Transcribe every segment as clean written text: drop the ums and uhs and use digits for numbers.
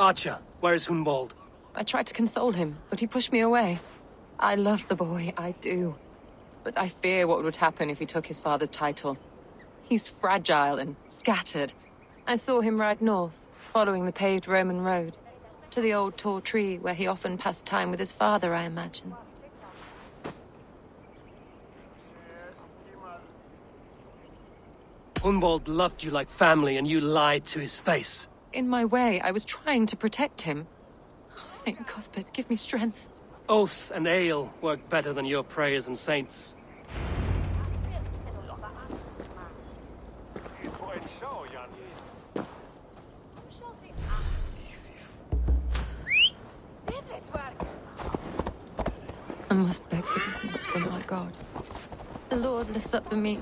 Archer, where is Hunwald? I tried to console him, but he pushed me away. I love the boy, I do. But I fear what would happen if he took his father's title. He's fragile and scattered. I saw him ride north, following the paved Roman road. To the old tall tree where he often passed time with his father, I imagine. Hunwald loved you like family, and you lied to his face. In my way, I was trying to protect him. Oh, Saint Cuthbert, give me strength. Oath and ale work better than your prayers and saints. I must beg forgiveness from our God. The Lord lifts up the meek.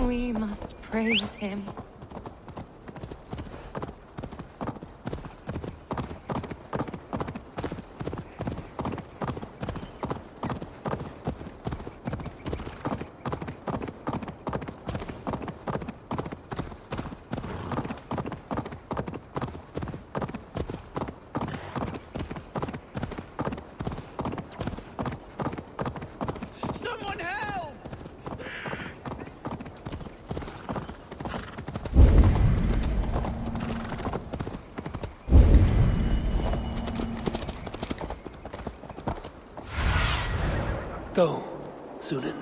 We must praise him. Someone help! Go, Sunan.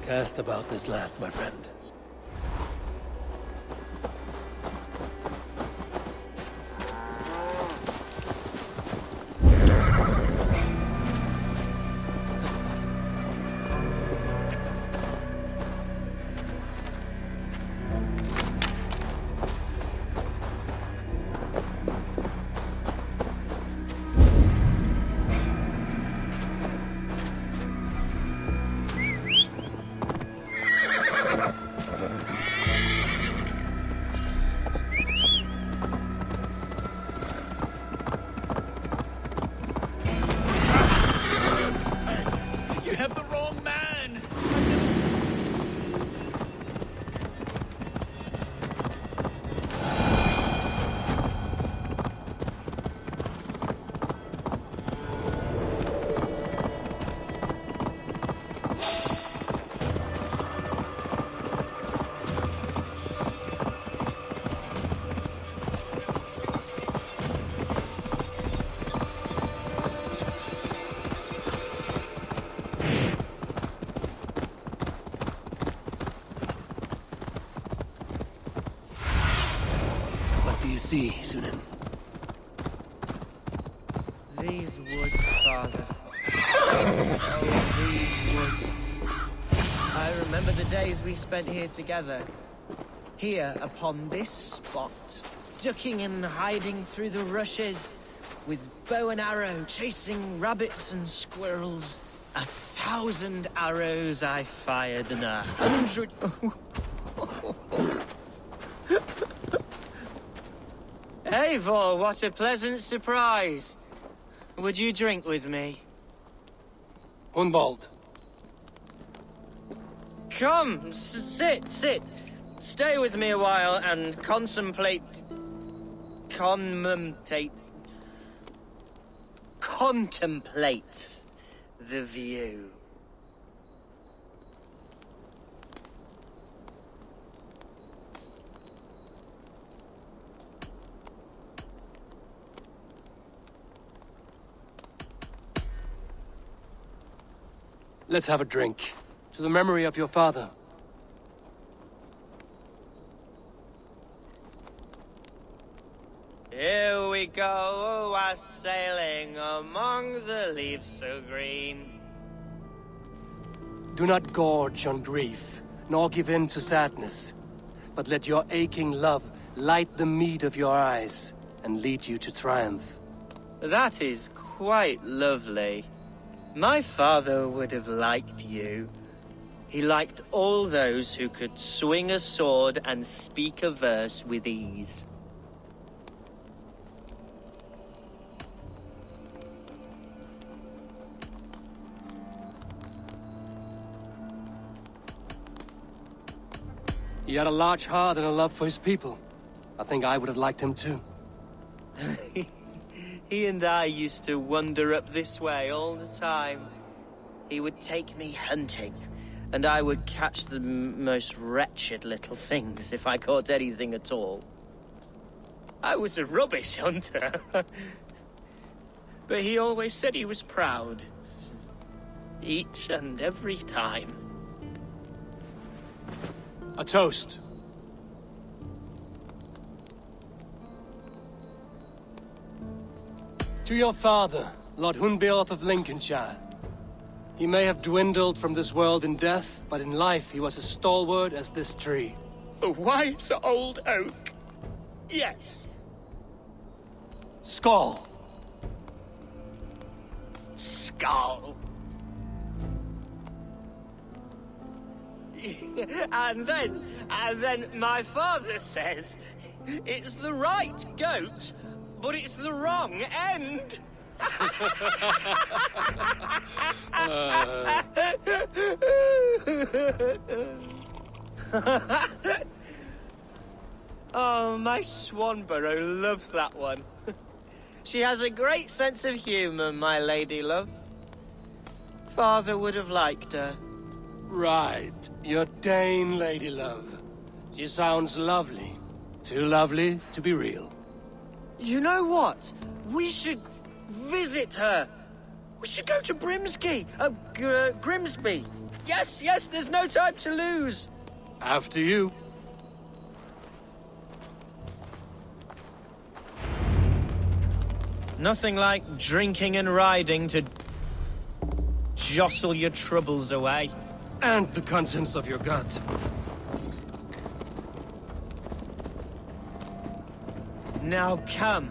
Cast about this land, my friend. You have the wrong man! What do you see, Sunan? These woods, Father. Oh, these woods. I remember the days we spent here together. Here, upon this spot. Ducking and hiding through the rushes. With bow and arrow, chasing rabbits and squirrels. 1,000 arrows I fired and 100... Eivor, what a pleasant surprise. Would you drink with me? Hunwald. Come, sit. Stay with me a while and contemplate the view. Let's have a drink. To the memory of your father. we go a-sailing among the leaves so green. Do not gorge on grief, nor give in to sadness, but let your aching love light the mead of your eyes and lead you to triumph. That is quite lovely. My father would have liked you. He liked all those who could swing a sword and speak a verse with ease. He had a large heart and a love for his people. I think I would have liked him too. He and I used to wander up this way all the time. He would take me hunting, and I would catch the most wretched little things if I caught anything at all. I was a rubbish hunter. But he always said he was proud. Each and every time. A toast. To your father, Lord Hunbeorth of Lincolnshire. He may have dwindled from this world in death, but in life he was as stalwart as this tree. The wise old oak. Yes. Skull. Skull. And then my father says, it's the right goat, but it's the wrong end. Oh, my Swanborough loves that one. She has a great sense of humor, my lady love. Father would have liked her. Right. Your Dane, lady love. She sounds lovely. Too lovely to be real. You know what? We should visit her. We should go to Grimsby. Yes, there's no time to lose. After you. Nothing like drinking and riding to jostle your troubles away. And the contents of your gut. Now come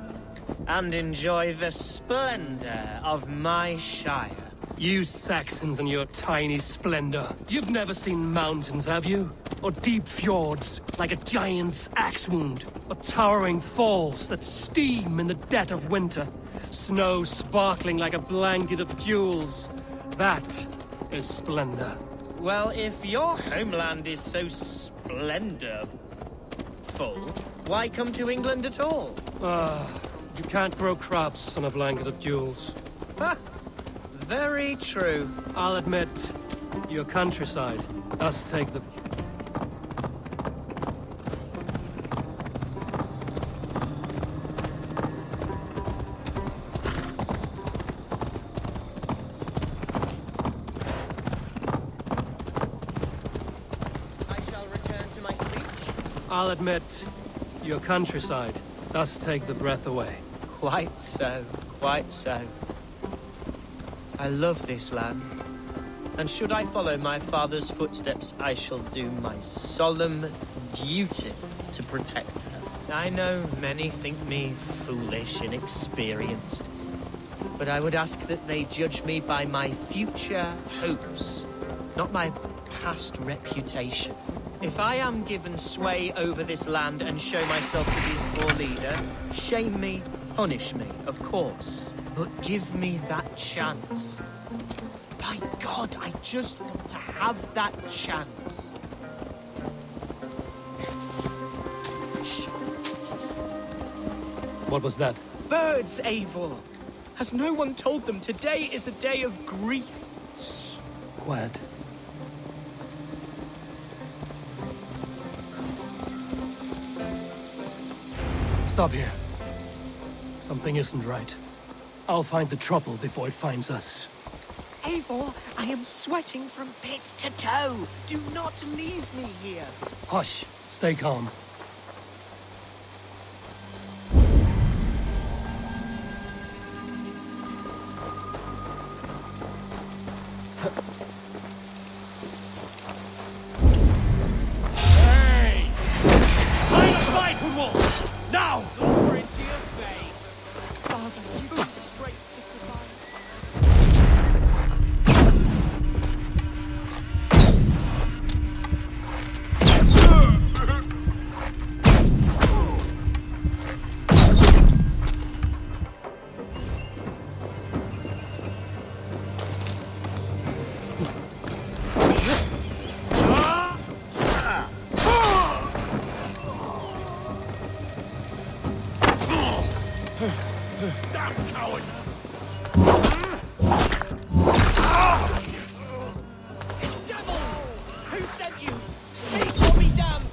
and enjoy the splendor of my shire. You Saxons and your tiny splendor. You've never seen mountains, have you? Or deep fjords, like a giant's axe wound. Or towering falls that steam in the dead of winter. Snow sparkling like a blanket of jewels. That is splendor. Well, if your homeland is so splendorful, why come to England at all? You can't grow crops on a blanket of jewels. Ha! Very true. I'll admit, your countryside does take the... I shall return to my speech. I'll admit, your countryside does take the breath away. Quite so, quite so. I love this land, and should I follow my father's footsteps, I shall do my solemn duty to protect her. I know many think me foolish, inexperienced, but I would ask that they judge me by my future hopes, not my past reputation. If I am given sway over this land and show myself to be poor leader, shame me, punish me, of course. But give me that chance. By God, I just want to have that chance. What was that? Birds, Eivor. Has no one told them today is a day of grief? Quiet. Stop here. Something isn't right. I'll find the trouble before it finds us. Eivor, I am sweating from pit to toe. Do not leave me here. Hush. Stay calm. Damn coward! Devils! Who sent you? Speak or be damned!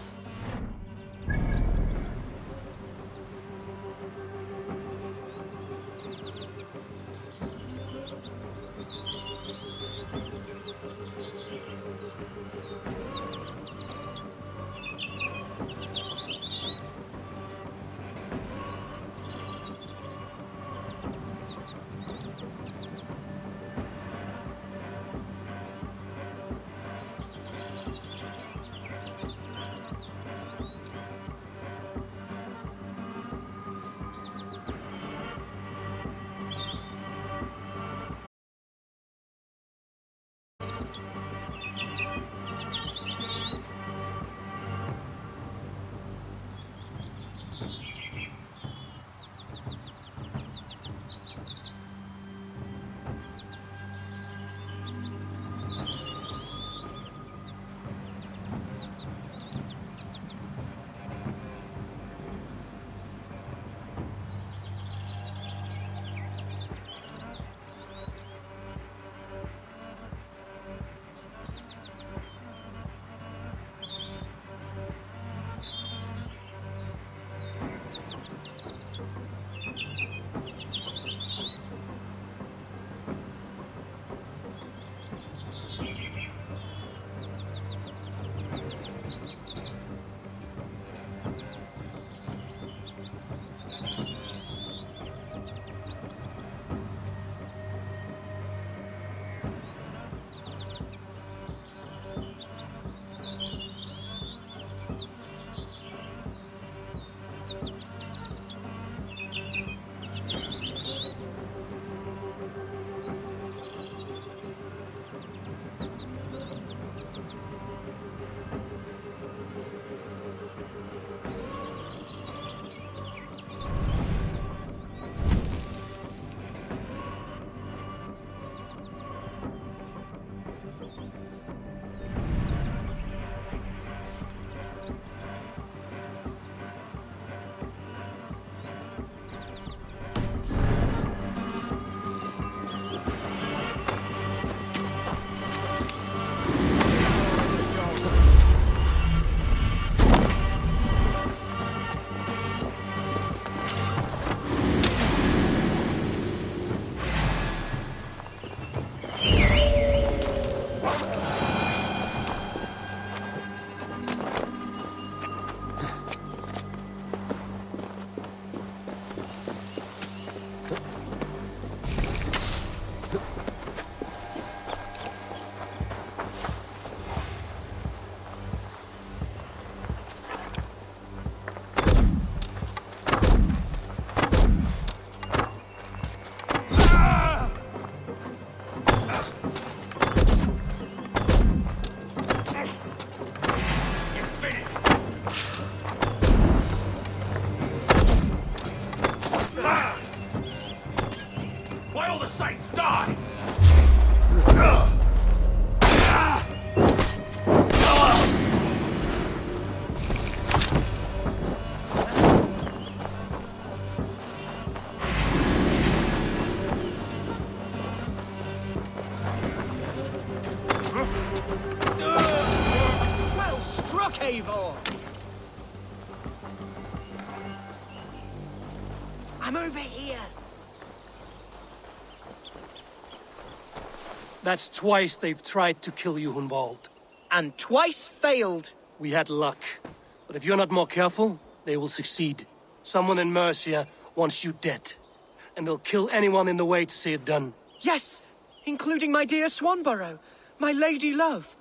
Eivor! I'm over here. That's twice they've tried to kill you, Hunwald. And twice failed. We had luck. But if you're not more careful, they will succeed. Someone in Mercia wants you dead. And they'll kill anyone in the way to see it done. Yes, including my dear Swanborough, my lady love.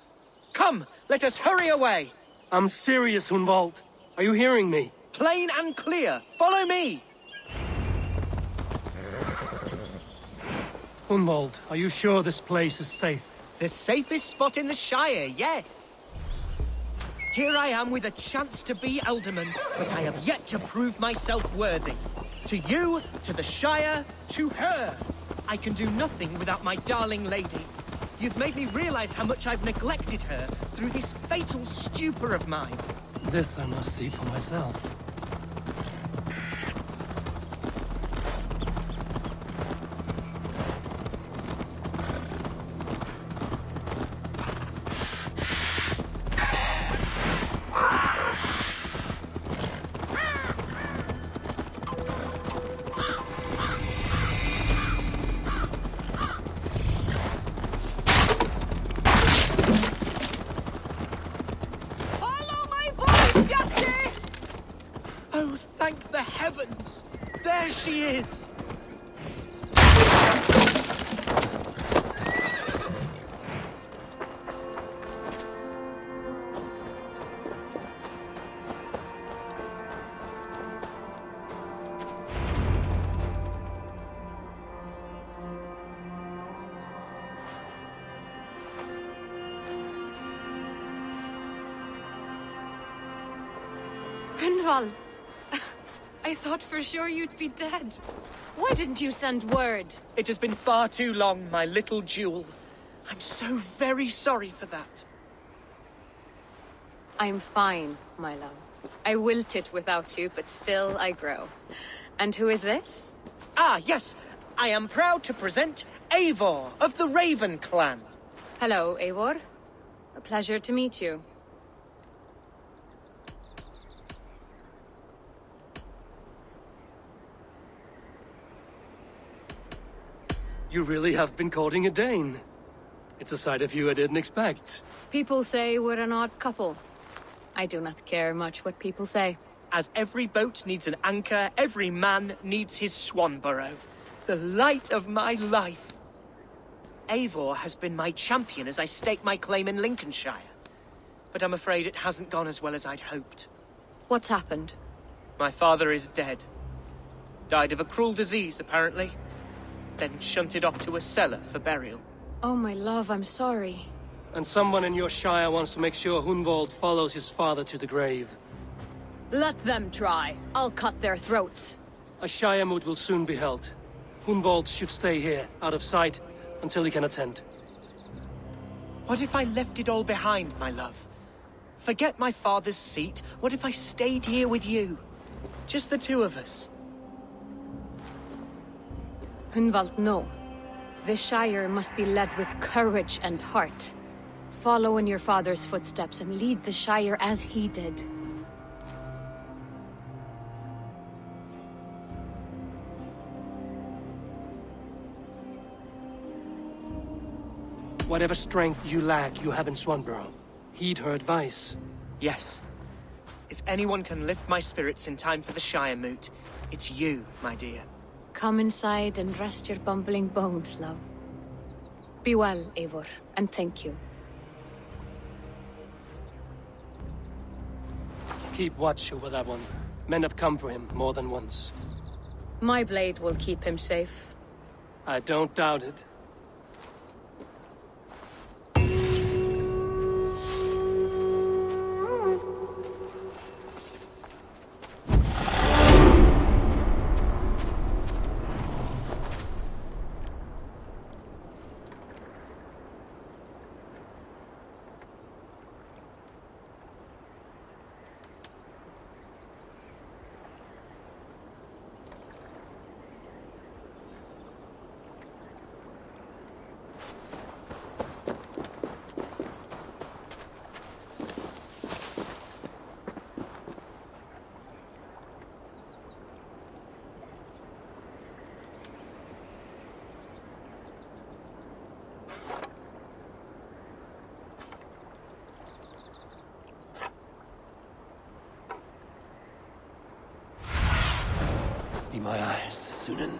Come, let us hurry away. I'm serious, Hunwald. Are you hearing me? Plain and clear. Follow me. Hunwald, are you sure this place is safe? The safest spot in the Shire, yes. Here I am with a chance to be Alderman, but I have yet to prove myself worthy. To you, to the Shire, to her. I can do nothing without my darling lady. You've made me realize how much I've neglected her through this fatal stupor of mine. This I must see for myself. she is! Gunvald! I thought for sure you'd be dead. Why didn't you send word? It has been far too long, my little jewel. I'm so very sorry for that. I'm fine, my love. I wilted without you, but still I grow. And who is this? Ah, yes. I am proud to present Eivor of the Raven clan. Hello, Eivor. A pleasure to meet you. You really have been courting a Dane. It's a side of you I didn't expect. People say we're an odd couple. I do not care much what people say. As every boat needs an anchor, every man needs his Swanborough. The light of my life. Eivor has been my champion as I stake my claim in Lincolnshire. But I'm afraid it hasn't gone as well as I'd hoped. What's happened? My father is dead. Died of a cruel disease, apparently. Then shunted off to a cellar for burial. Oh, my love, I'm sorry. And someone in your shire wants to make sure Hunwald follows his father to the grave. Let them try. I'll cut their throats. A shire moot will soon be held. Hunwald should stay here, out of sight, until he can attend. What if I left it all behind, my love? Forget my father's seat. What if I stayed here with you? Just the two of us. Hunwald, no. This Shire must be led with courage and heart. Follow in your father's footsteps and lead the Shire as he did. Whatever strength you lack, you have in Swanborough. Heed her advice. Yes. If anyone can lift my spirits in time for the Shire moot, it's you, my dear. Come inside and rest your bumbling bones, love. Be well, Eivor, and thank you. Keep watch over that one. Men have come for him more than once. My blade will keep him safe. I don't doubt it. Be my eyes, Sunan.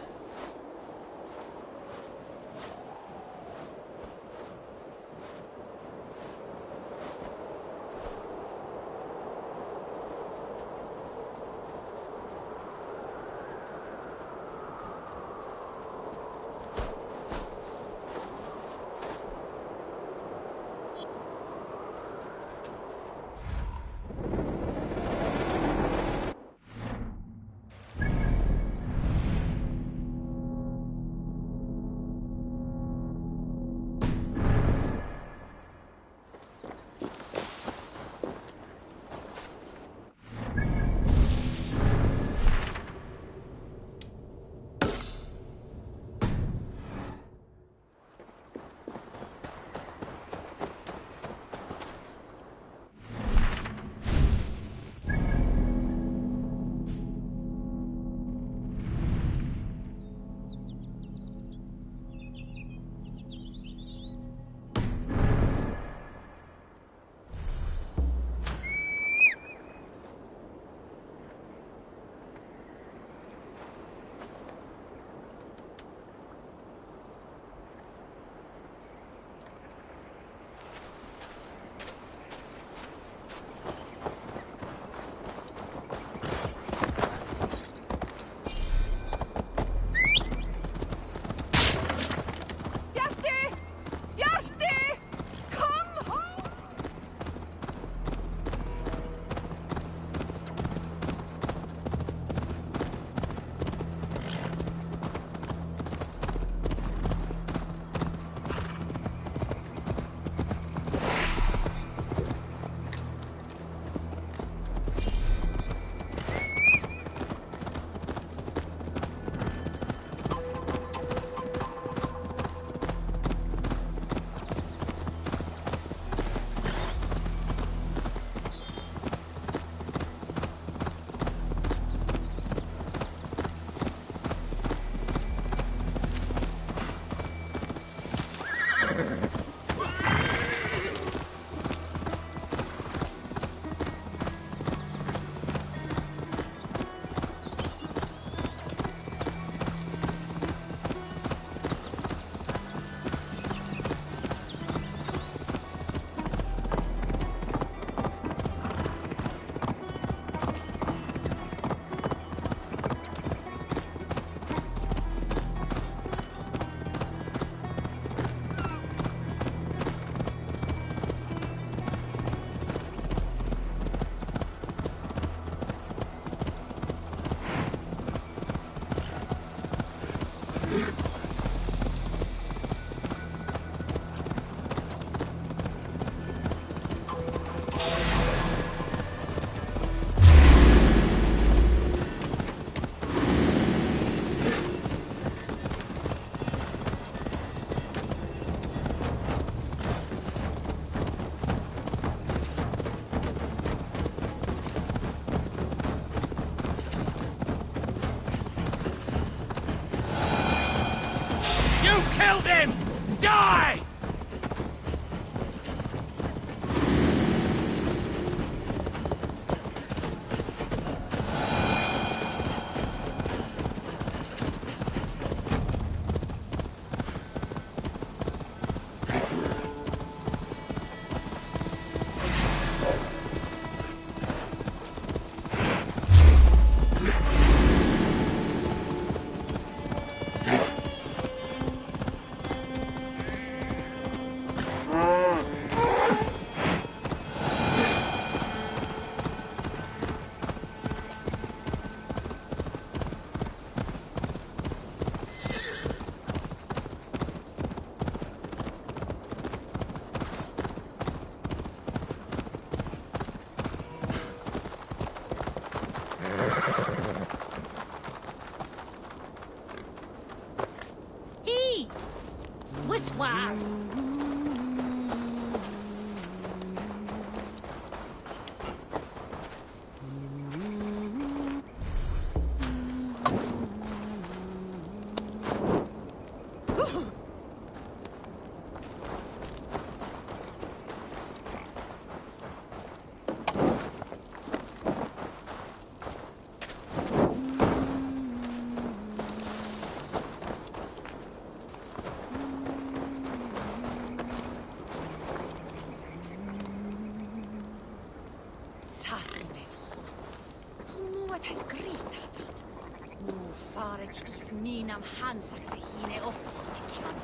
You killed him! Die! Wiswar! Minam hansaksi hine oftstikhan.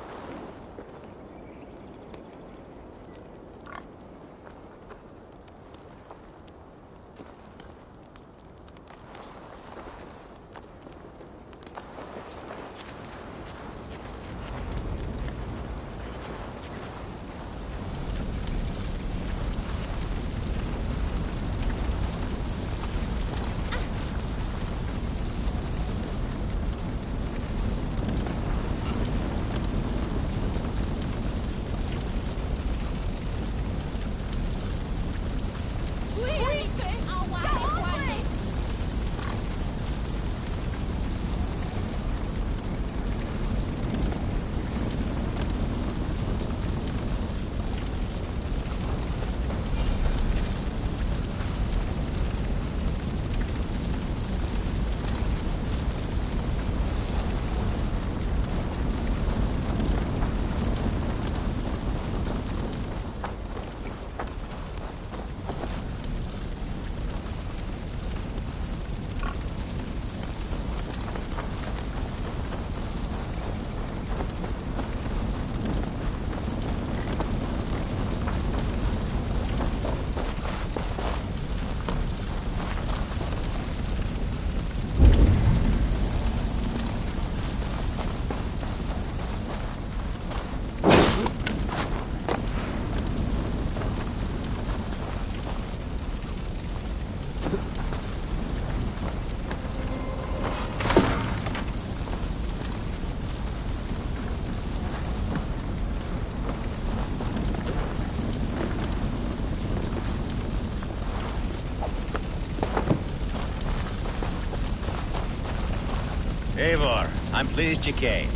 Eivor, I'm pleased you came.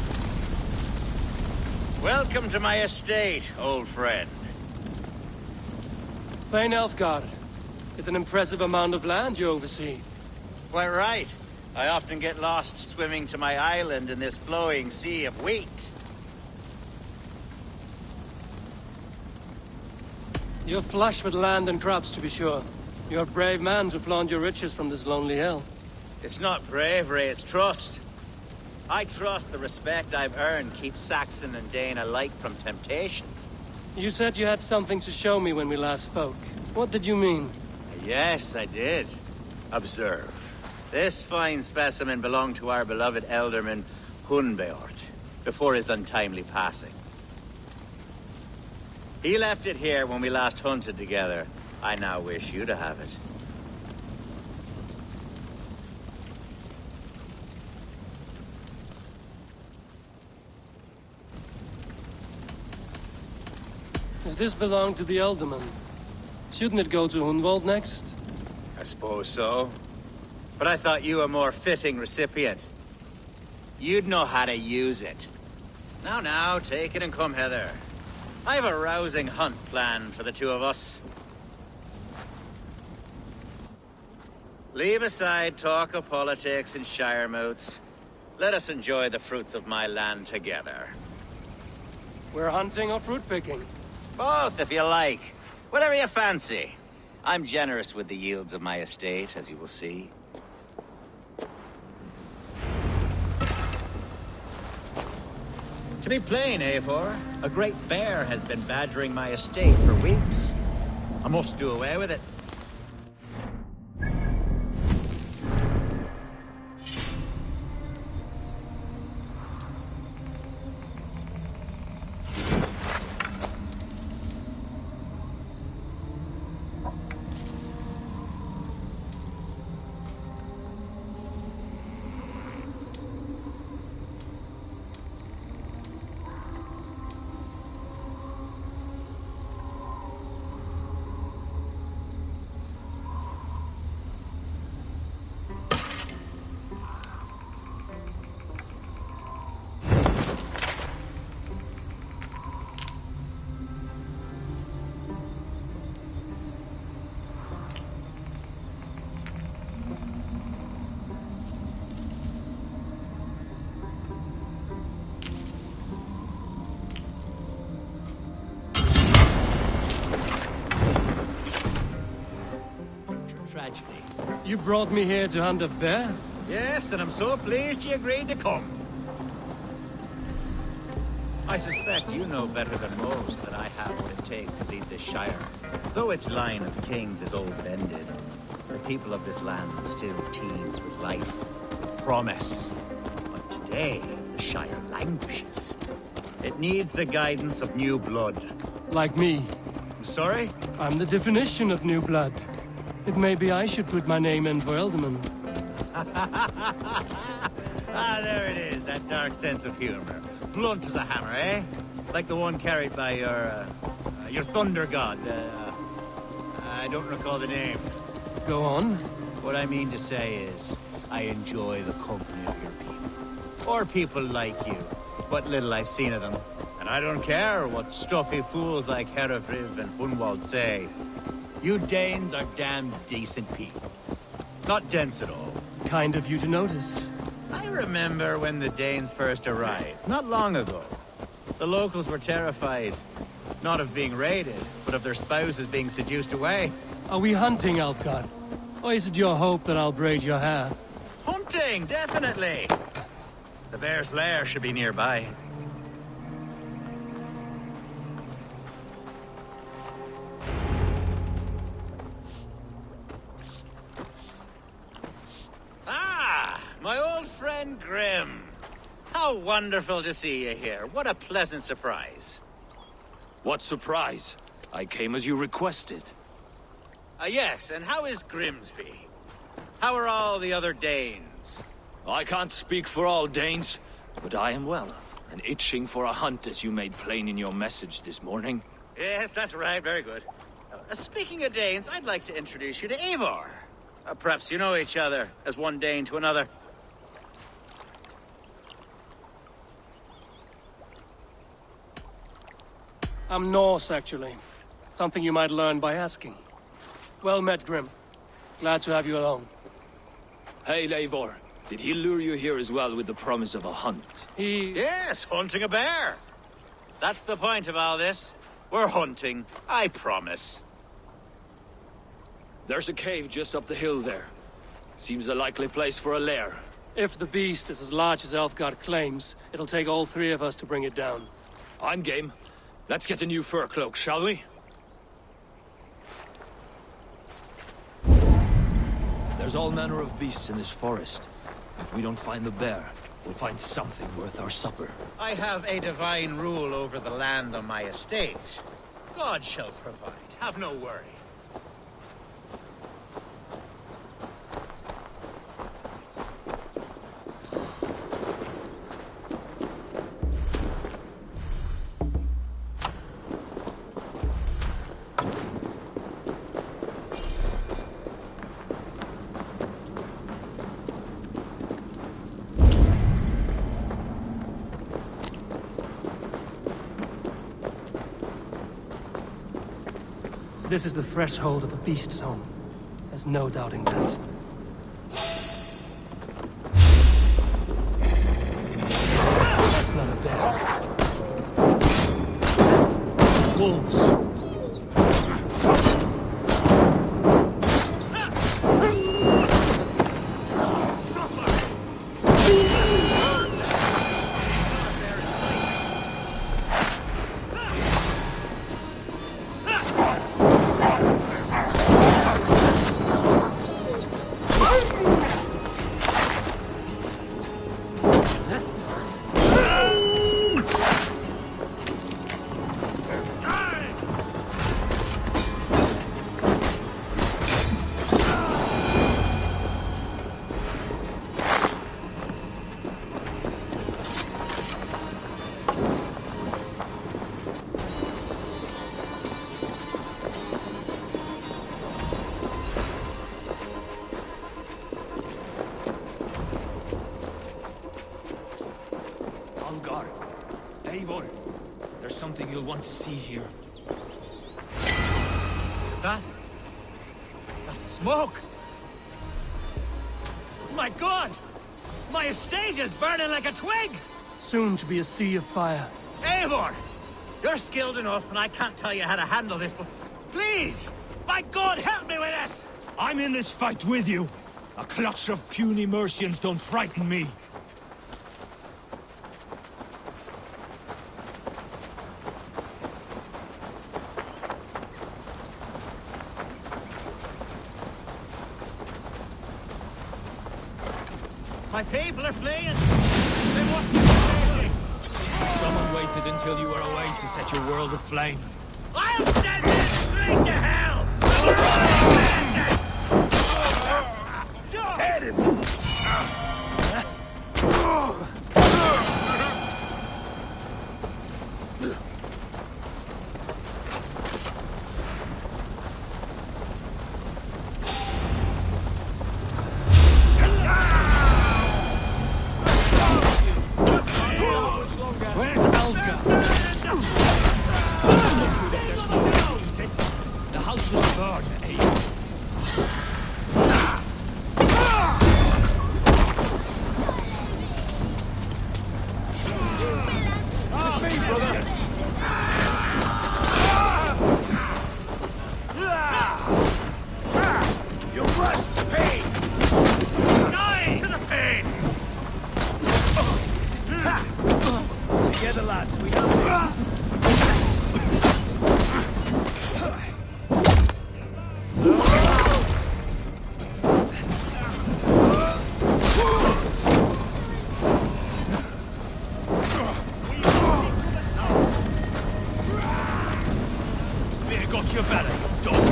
Welcome to my estate, old friend. Thane Elfgard. It's an impressive amount of land you oversee. Quite right. I often get lost swimming to my island in this flowing sea of wheat. You're flush with land and crops, to be sure. You're a brave man to flaunt your riches from this lonely hill. It's not bravery, it's trust. I trust the respect I've earned keeps Saxon and Dane alike from temptation. You said you had something to show me when we last spoke. What did you mean? Yes, I did. Observe. This fine specimen belonged to our beloved Elderman, Hunbeort before his untimely passing. He left it here when we last hunted together. I now wish you to have it. If this belonged to the Elderman, shouldn't it go to Hunwald next? I suppose so. But I thought you a more fitting recipient. You'd know how to use it. Now, take it and come hither. I have a rousing hunt planned for the two of us. Leave aside talk of politics and shire moots. Let us enjoy the fruits of my land together. We're hunting or fruit picking? Both, if you like. Whatever you fancy. I'm generous with the yields of my estate, as you will see. To be plain, Eivor, a great bear has been badgering my estate for weeks. I must do away with it. Tragedy. You brought me here to hunt a bear? Yes, and I'm so pleased you agreed to come. I suspect you know better than most that I have what it takes to lead this Shire. Though its line of kings is old-ended, the people of this land still teems with life, with promise. But today, the Shire languishes. It needs the guidance of new blood. Like me. I'm sorry? I'm the definition of new blood. It may be I should put my name in for Elderman. Ah, there it is, that dark sense of humor. Blunt as a hammer, eh? Like the one carried by your thunder god. I don't recall the name. Go on. What I mean to say is, I enjoy the company of your people. Or people like you. What little I've seen of them. And I don't care what stuffy fools like Herefriv and Hunwald say. You Danes are damn decent people. Not dense at all. Kind of you to notice. I remember when the Danes first arrived, not long ago. The locals were terrified, not of being raided, but of their spouses being seduced away. Are we hunting, Alfgard? Or is it your hope that I'll braid your hair? Hunting, definitely! The bear's lair should be nearby. My old friend Grim. How wonderful to see you here. What a pleasant surprise. What surprise? I came as you requested. Yes, and how is Grimsby? How are all the other Danes? I can't speak for all Danes, but I am well, and itching for a hunt as you made plain in your message this morning. Yes, that's right. Very good. Speaking of Danes, I'd like to introduce you to Eivor. Perhaps you know each other, as one Dane to another. I'm Norse, actually. Something you might learn by asking. Well met, Grim. Glad to have you along. Hey, Eivor. Did he lure you here as well with the promise of a hunt? Yes, hunting a bear. That's the point of all this. We're hunting, I promise. There's a cave just up the hill there. Seems a likely place for a lair. If the beast is as large as Elfgard claims, it'll take all three of us to bring it down. I'm game. Let's get a new fur cloak, shall we? There's all manner of beasts in this forest. If we don't find the bear, we'll find something worth our supper. I have a divine rule over the land on my estate. God shall provide. Have no worry. This is the threshold of the Beast Zone. There's no doubting that. That's not a bear. Wolves. Algar, Eivor, there's something you'll want to see here. Is that? That's smoke! My God! My estate is burning like a twig! Soon to be a sea of fire. Eivor! You're skilled enough, and I can't tell you how to handle this, but please! By God, help me with this! I'm in this fight with you. A clutch of puny Mercians don't frighten me. My people are fleeing! They must be fleeing! Someone waited until you were away to set your world aflame. I'll send them straight to hell! Dead him! Where's Alga? The house will burn, Eivor. Me, brother! You must pay! Die to the pain! Together, lads, we have this. Fear got your belly, dog.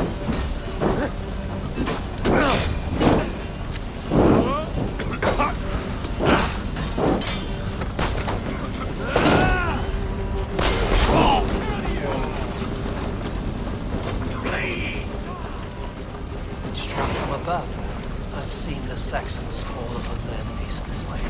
Struck from above. I've seen the Saxons fall upon their enemies this way.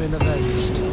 been avenged.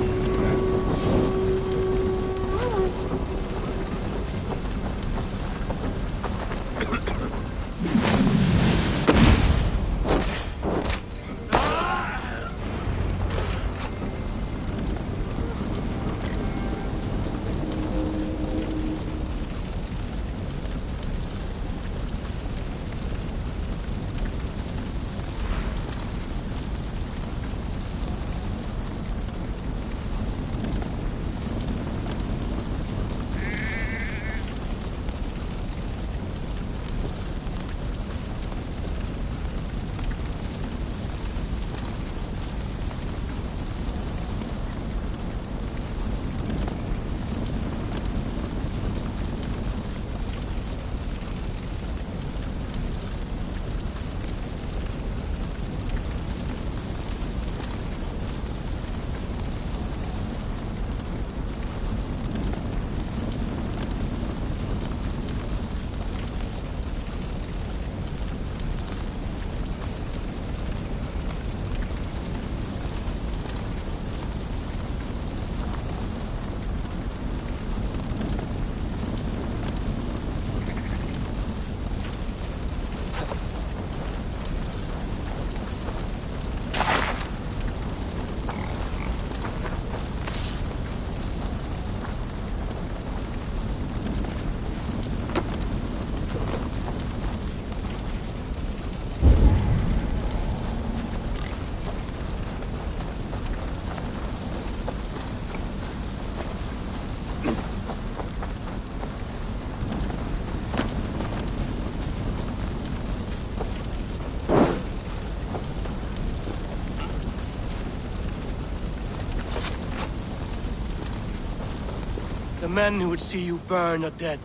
The men who would see you burn are dead.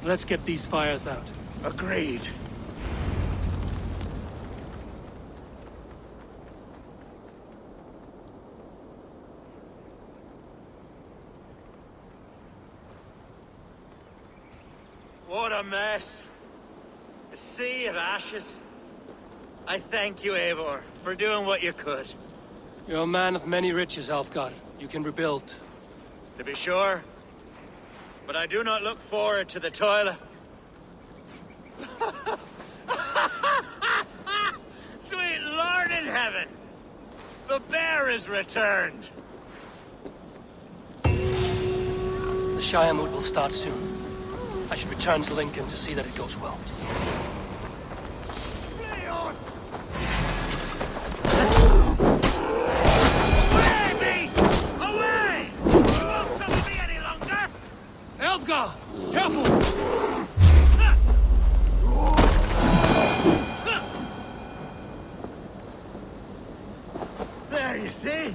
Let's get these fires out. Agreed. What a mess. A sea of ashes. I thank you, Eivor, for doing what you could. You're a man of many riches, Alfgar. You can rebuild. To be sure. But I do not look forward to the toil. Sweet Lord in heaven! The bear is returned! The Shire moot will start soon. I should return to Lincoln to see that it goes well. Away, beasts! Away! You won't trouble me any longer! Alfgar! Careful! There, you see?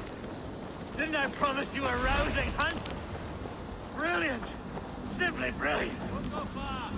Didn't I promise you a rousing hunt? Brilliant! Simply brilliant! Don't go far!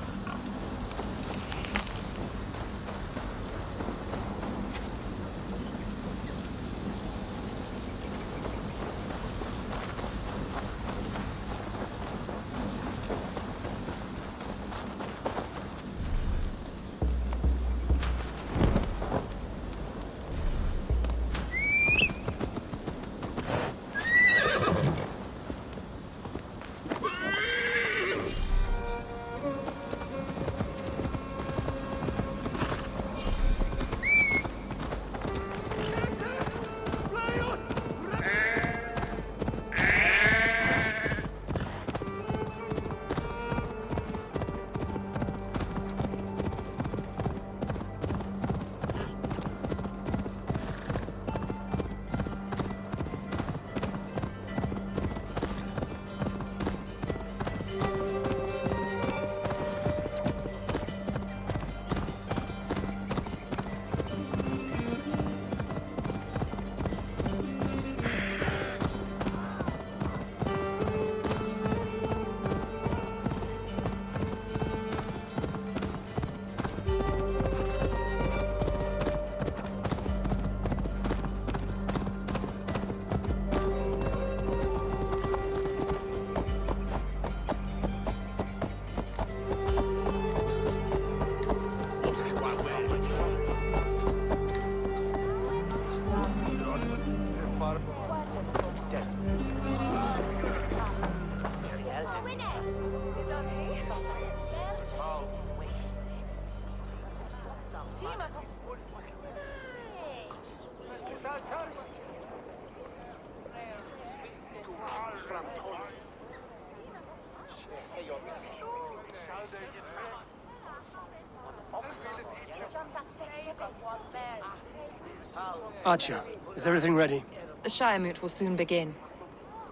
Archer, is everything ready? The Shire Moot will soon begin.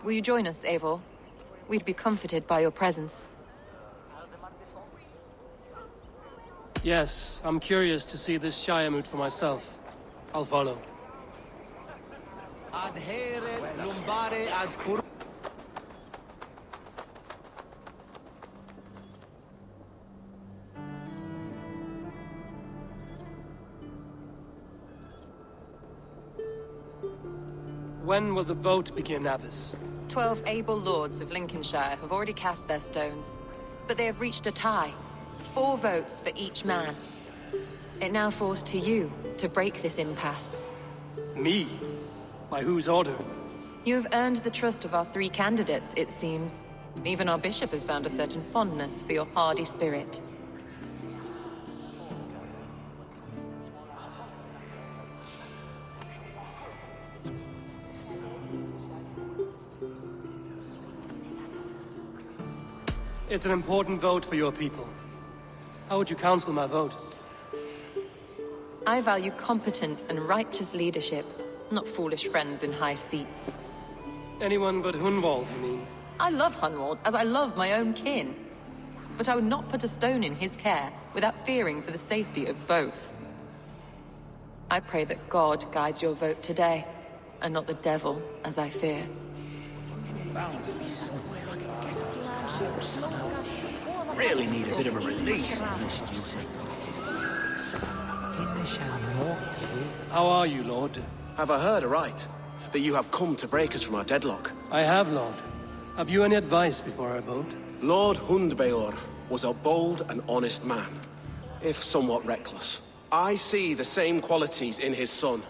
Will you join us, Eivor? We'd be comforted by your presence. Yes, I'm curious to see this Shire Moot for myself. I'll follow. When will the boat begin, Abbess? 12 able lords of Lincolnshire have already cast their stones, but they have reached a tie. 4 votes for each man. It now falls to you to break this impasse. Me? By whose order? You have earned the trust of our 3 candidates, it seems. Even our bishop has found a certain fondness for your hardy spirit. It's an important vote for your people. How would you counsel my vote? I value competent and righteous leadership, not foolish friends in high seats. Anyone but Hunwald, you mean? I love Hunwald as I love my own kin. But I would not put a stone in his care without fearing for the safety of both. I pray that God guides your vote today, and not the devil, as I fear. Really need a bit of a release from this duty. How are you, Lord? Have I heard aright? That you have come to break us from our deadlock? I have, Lord. Have you any advice before I vote? Lord Hundbeor was a bold and honest man, if somewhat reckless. I see the same qualities in his son.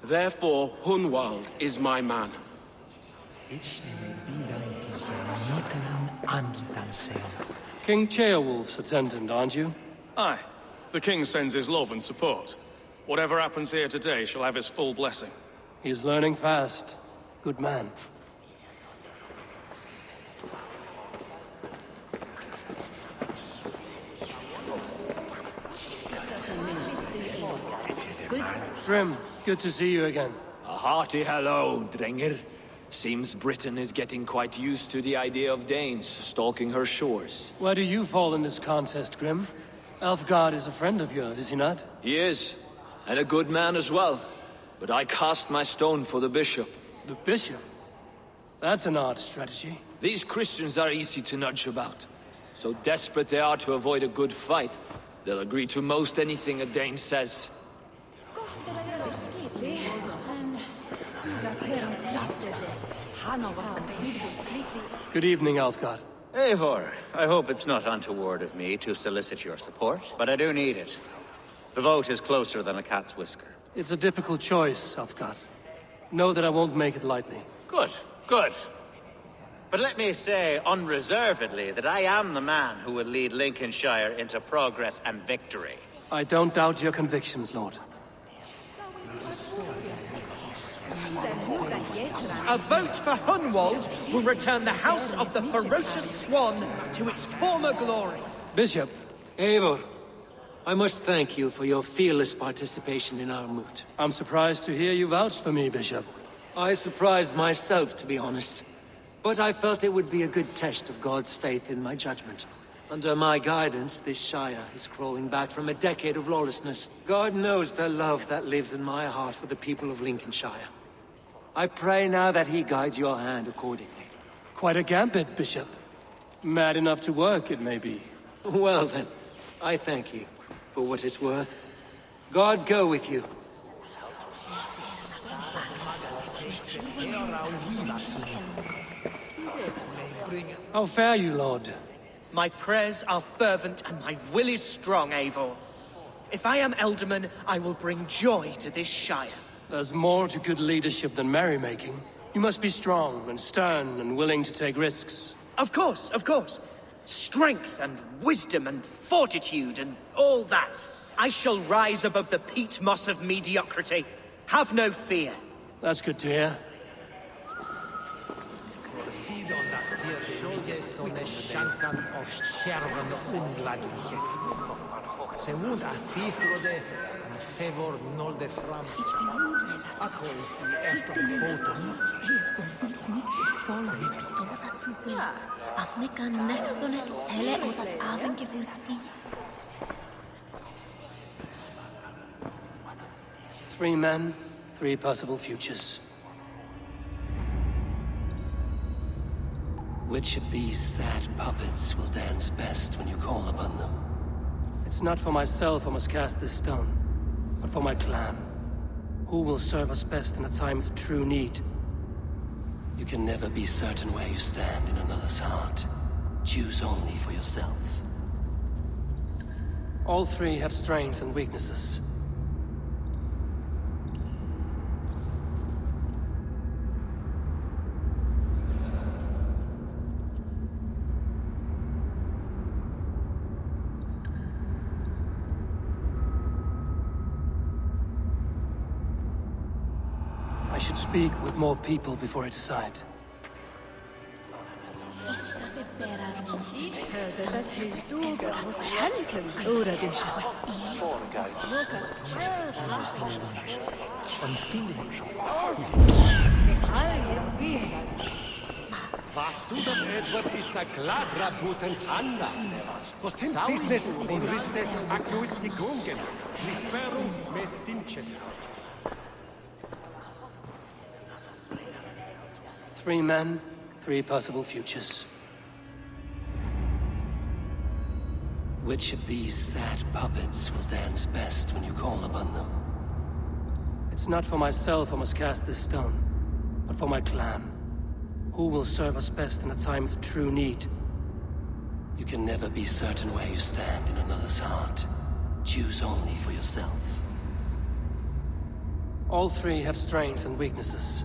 Therefore, Hunwald is my man. King Ceolwulf's attendant, aren't you? Aye. The king sends his love and support. Whatever happens here today shall have his full blessing. He's learning fast. Good man. Grim, good to see you again. A hearty hello, Drenger. Seems Britain is getting quite used to the idea of Danes stalking her shores. Where do you fall in this contest, Grim? Elfgard is a friend of yours, is he not? He is, and a good man as well. But I cast my stone for the bishop. The bishop? That's an odd strategy. These Christians are easy to nudge about. So desperate they are to avoid a good fight, they'll agree to most anything a Dane says. Good evening, Elfgard. Eivor, I hope it's not untoward of me to solicit your support, but I do need it. The vote is closer than a cat's whisker. It's a difficult choice, Elfgard. Know that I won't make it lightly. Good, good. But let me say unreservedly that I am the man who will lead Lincolnshire into progress and victory. I don't doubt your convictions, Lord. A vote for Hunwald will return the House of the Ferocious Swan to its former glory. Bishop, Eivor, I must thank you for your fearless participation in our moot. I'm surprised to hear you vouch for me, Bishop. I surprised myself, to be honest. But I felt it would be a good test of God's faith in my judgment. Under my guidance, this Shire is crawling back from a decade of lawlessness. God knows the love that lives in my heart for the people of Lincolnshire. I pray now that he guides your hand accordingly. Quite a gambit, Bishop. Mad enough to work, it may be. Well then, I thank you for what it's worth. God go with you. How fare you, Lord? My prayers are fervent and my will is strong, Eivor. If I am Elderman, I will bring joy to this Shire. There's more to good leadership than merrymaking. You must be strong and stern and willing to take risks. Of course, of course. Strength and wisdom and fortitude and all that. I shall rise above the peat moss of mediocrity. Have no fear. That's good to hear. Según artistro de favor nol de fram. Ako is die echte foto. Afnika nechsone sele osat avenke vulsi. 3 men, 3 possible futures. Which of these sad puppets will dance best when you call upon them? It's not for myself I must cast this stone, but for my clan. Who will serve us best in a time of true need? You can never be certain where you stand in another's heart. Choose only for yourself. All 3 have strengths and weaknesses. I should speak with more people before I decide. Was du dort Edward ist der Gladra guten Anda. Was tim business und riste actus igungen. Liberum me tincet. 3 men, 3 possible futures. Which of these sad puppets will dance best when you call upon them? It's not for myself I must cast this stone, but for my clan. Who will serve us best in a time of true need? You can never be certain where you stand in another's heart. Choose only for yourself. All 3 have strengths and weaknesses.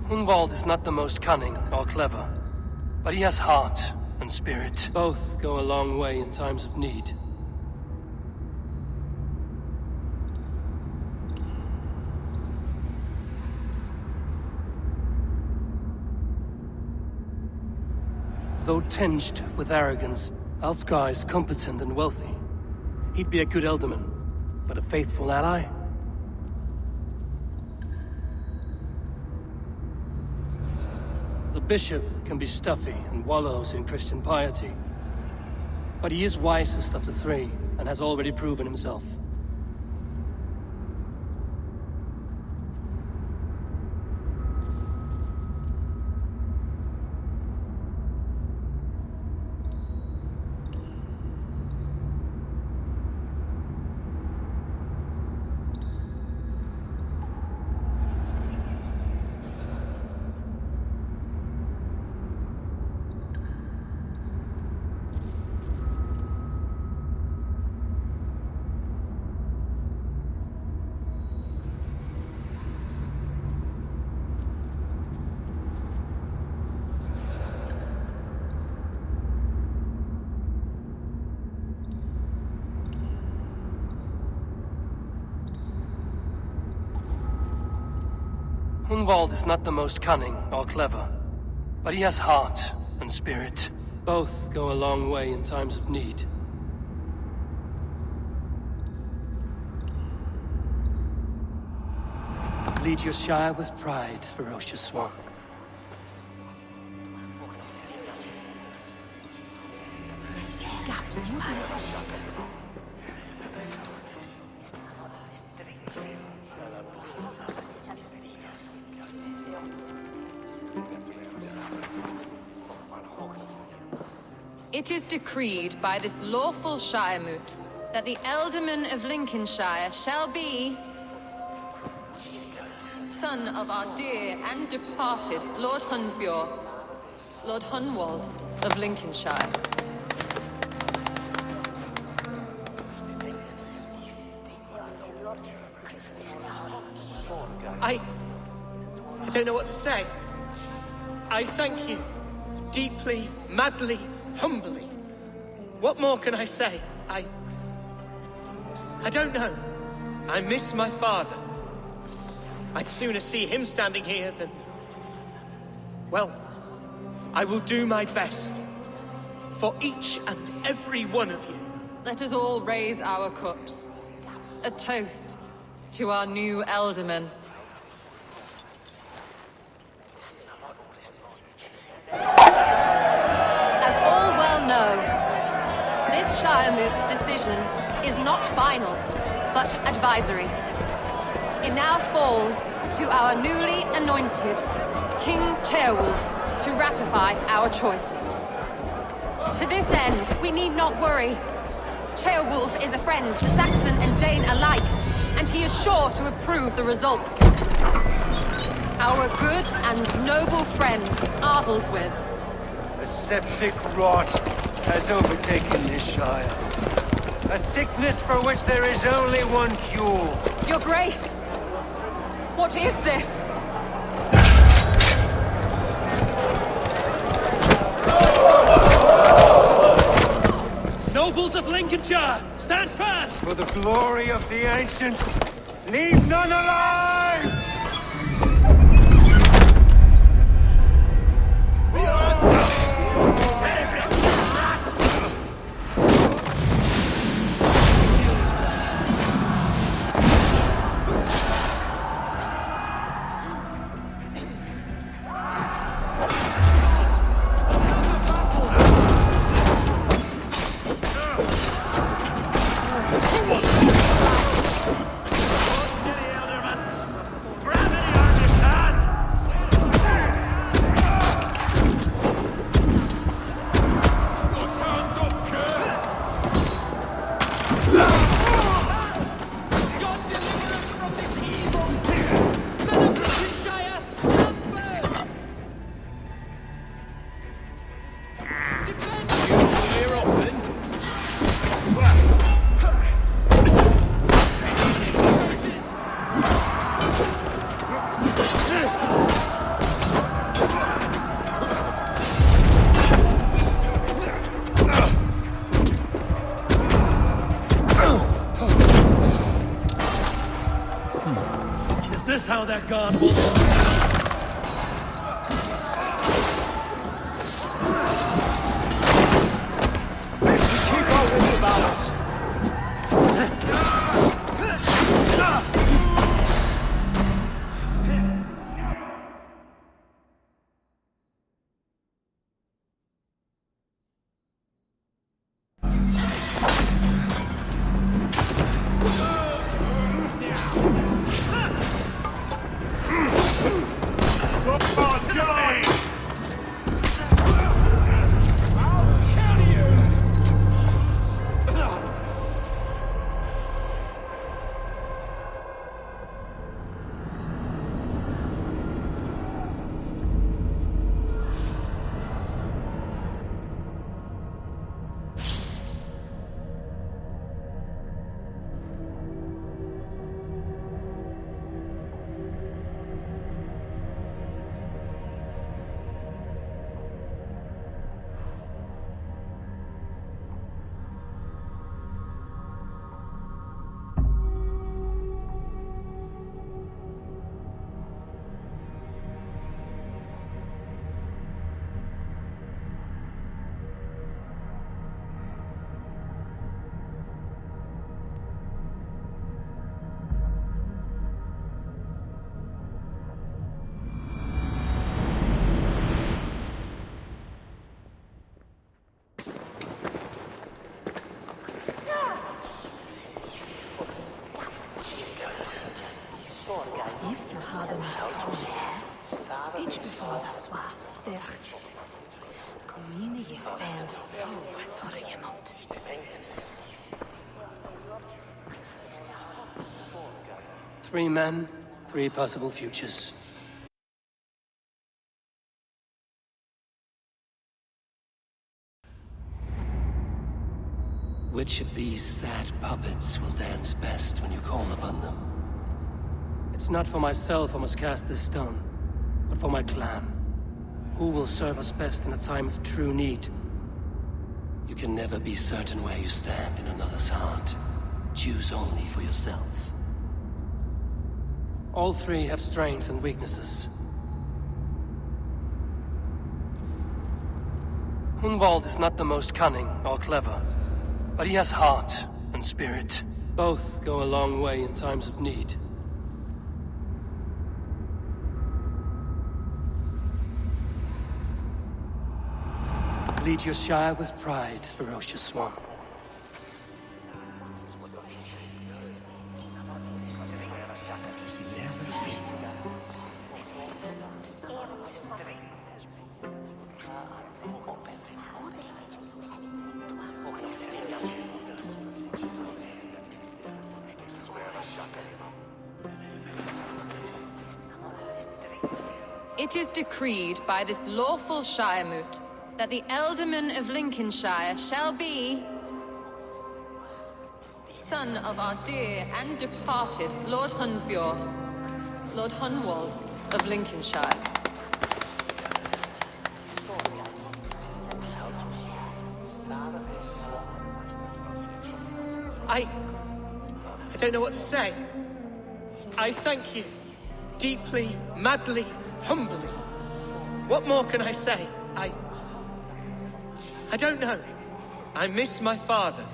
Hunwald is not the most cunning or clever, but he has heart and spirit. Both go a long way in times of need. Though tinged with arrogance, Alfgar is competent and wealthy. He'd be a good Elderman, but a faithful ally? The bishop can be stuffy and wallows in Christian piety. But he is wisest of the 3, and has already proven himself. Hunwald is not the most cunning or clever, but he has heart and spirit. Both go a long way in times of need. Lead your Shire with pride, ferocious swan. It is decreed by this lawful Shiremoot that the Ealdorman of Lincolnshire shall be son of our dear and departed Lord Hundbjorn, Lord Hunwald of Lincolnshire. I don't know what to say. I thank you. Deeply, madly, humbly. What more can I say? I don't know. I miss my father. I'd sooner see him standing here than... Well, I will do my best. For each and every one of you. Let us all raise our cups. A toast to our new Elderman. As all well know, this Shiremoot's decision is not final, but advisory. It now falls to our newly anointed King Ceolwulf to ratify our choice. To this end, we need not worry. Ceolwulf is a friend to Saxon and Dane alike, and he is sure to approve the results. Our good and noble friend, Arthelswith. A septic rot has overtaken this Shire. A sickness for which there is only one cure. Your Grace! What is this? Nobles of Lincolnshire, stand fast! For the glory of the ancients, leave none alive! Is this how that guard will... Keep our wits about us. Three men, three possible futures. Which of these sad puppets will dance best when you call upon them? It's not for myself I must cast this stone, but for my clan. Who will serve us best in a time of true need? You can never be certain where you stand in another's heart. Choose only for yourself. All three have strengths and weaknesses. Hunwald is not the most cunning or clever, but he has heart and spirit. Both go a long way in times of need. Lead your Shire with pride, ferocious swan. It is decreed by this lawful Shiremoot that the Ealdorman of Lincolnshire shall be son of our dear and departed Lord Hundbjorn, Lord Hunwald of Lincolnshire. I don't know what to say. I thank you. Deeply, madly, humbly. What more can I say? I don't know. I miss my father.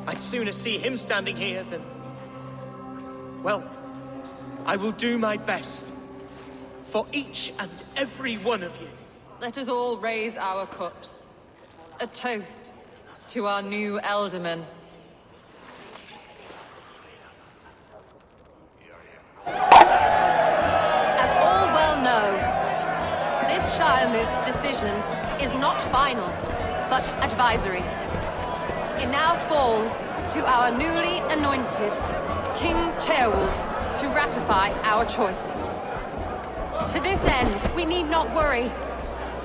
I'd sooner see him standing here than... Well, I will do my best. For each and every one of you. Let us all raise our cups. A toast to our new Ealdorman. As all well know, this Shiremoot's decision is not final, but advisory. It now falls to our newly anointed King Ceolwulf to ratify our choice. To this end, we need not worry.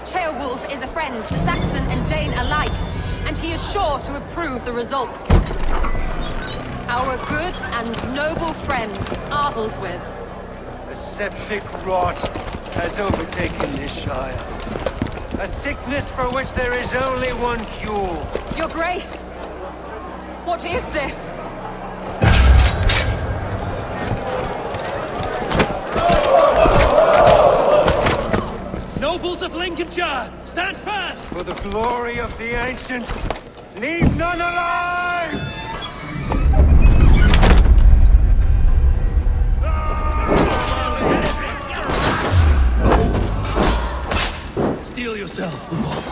Ceolwulf is a friend to Saxon and Dane alike, and he is sure to approve the results. Our good and noble friend, Arthelswith. A septic rot has overtaken this Shire. A sickness for which there is only one cure. Your Grace! What is this? Nobles of Lincolnshire, stand fast! For the glory of the ancients, leave none alive! Steel yourself, Hunwald.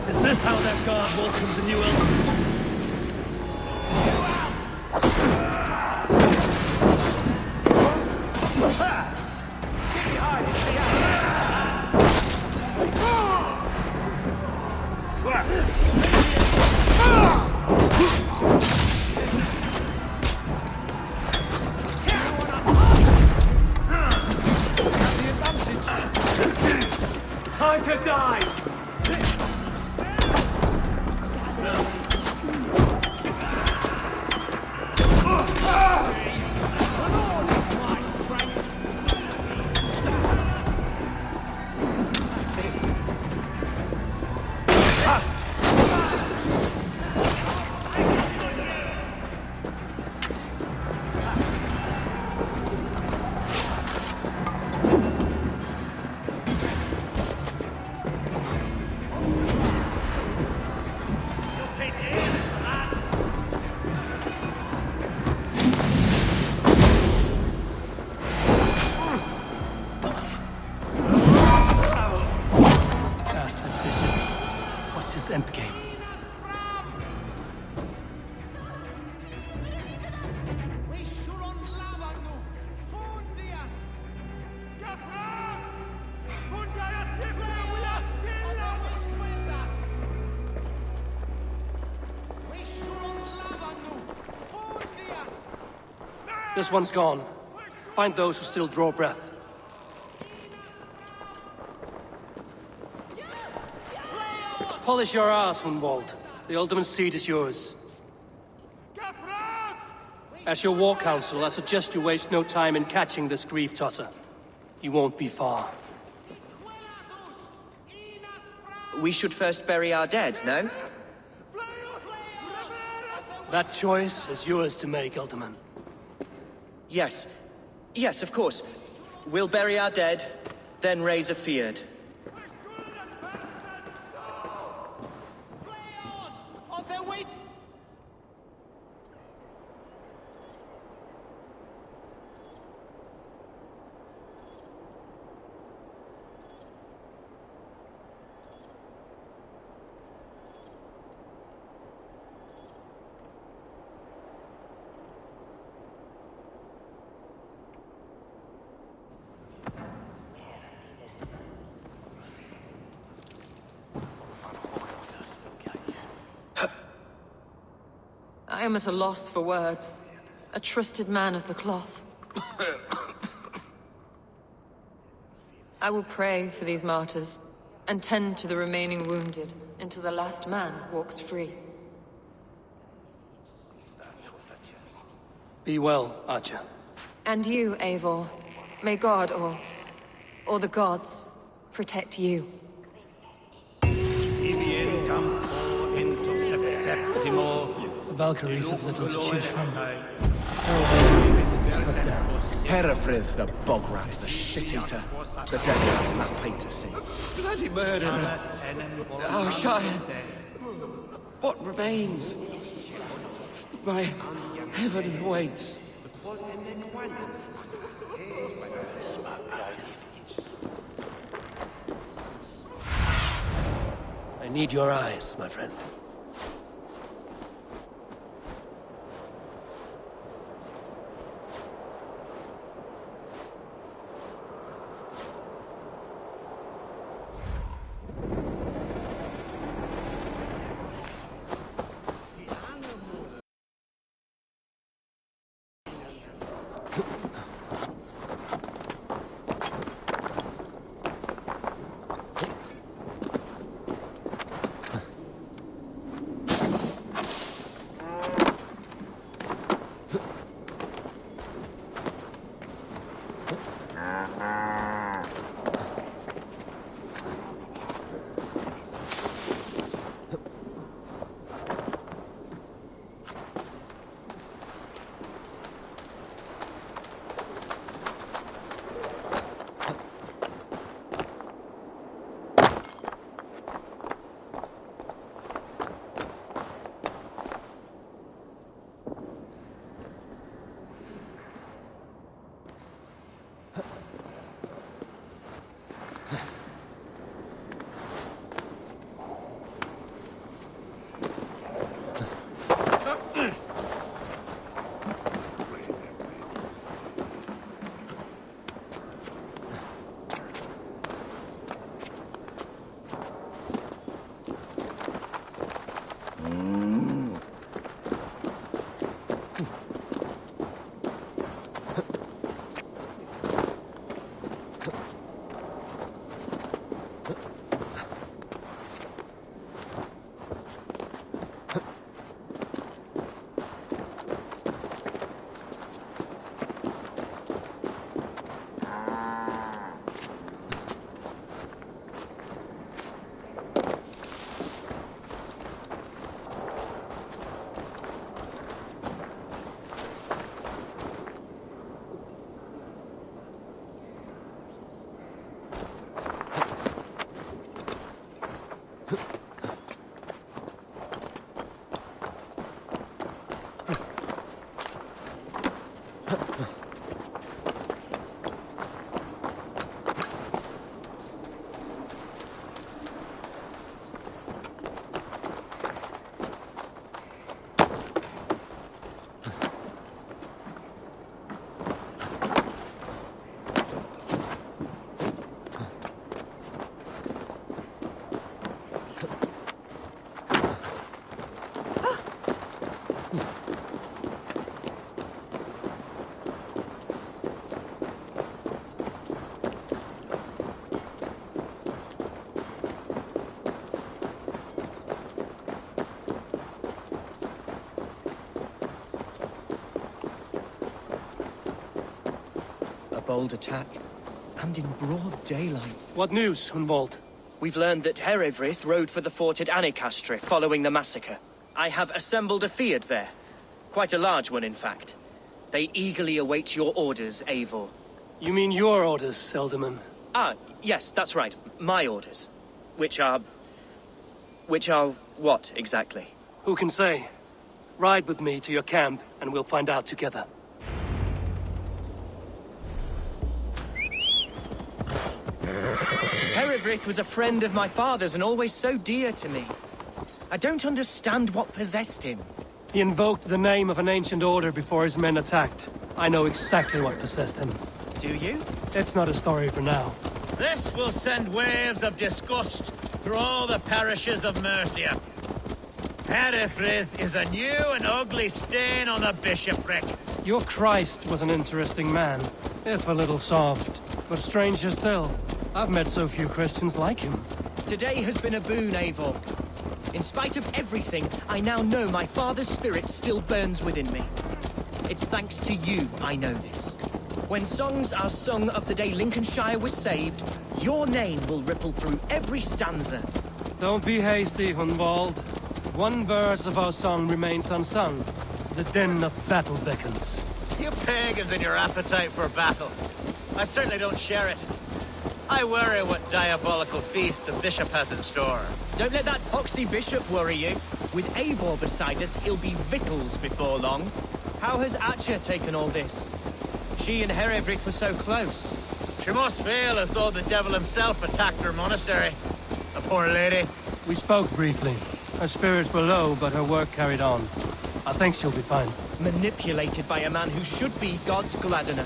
Is this how that guard welcomes a new Ealdorman? Time to die! This one's gone. Find those who still draw breath. Polish your ass, Hunwald. The ultimate seat is yours. As your war council, I suggest you waste no time in catching this grief-tosser. He won't be far. We should first bury our dead, no? That choice is yours to make, Ultiman. Yes. Yes, of course. We'll bury our dead, then raise a feared. I am at a loss for words. A trusted man of the cloth. I will pray for these martyrs, and tend to the remaining wounded, until the last man walks free. Be well, Archer. And you, Eivor. May God, or the gods, protect you. The Valkyries have little to choose from. So many exits cut down. Herefrith, the bog rat, the shit-eater. The devil has him, that's plain to see. Bloody murderer! Our Shire! What remains? My heaven waits. I need your eyes, my friend. bold attack. And in broad daylight. What news, Hunwald? We've learned that Herewrith rode for the fort at Annikastre following the massacre. I have assembled a field there. Quite a large one, in fact. They eagerly await your orders, Eivor. You mean your orders, Elderman? Ah, yes, that's right. My orders. Which are what, exactly? Who can say? Ride with me to your camp, and we'll find out together. Herewrith was a friend of my father's and always so dear to me. I don't understand what possessed him. He invoked the name of an ancient order before his men attacked. I know exactly what possessed him. Do you? It's not a story for now. This will send waves of disgust through all the parishes of Mercia. Herefrith is a new and ugly stain on the bishopric. Your Christ was an interesting man, if a little soft. But stranger still, I've met so few Christians like him. Today has been a boon, Eivor. In spite of everything, I now know my father's spirit still burns within me. It's thanks to you I know this. When songs are sung of the day Lincolnshire was saved, your name will ripple through every stanza. Don't be hasty, Hunwald. One verse of our song remains unsung. The din of battle beckons. You pagans and your appetite for battle. I certainly don't share it. I worry what diabolical feast the bishop has in store. Don't let that poxy bishop worry you. With Eivor beside us, he'll be victuals before long. How has Atcha taken all this? She and Herewrith were so close. She must feel as though the devil himself attacked her monastery. The poor lady. We spoke briefly. Her spirits were low, but her work carried on. I think she'll be fine. Manipulated by a man who should be God's gladdener.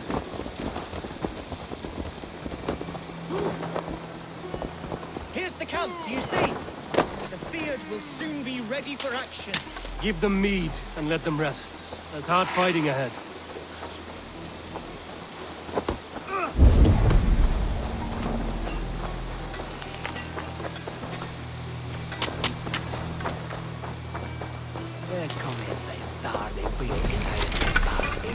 Here's the camp, do you see? The Beard will soon be ready for action. Give them mead and let them rest. There's hard fighting ahead.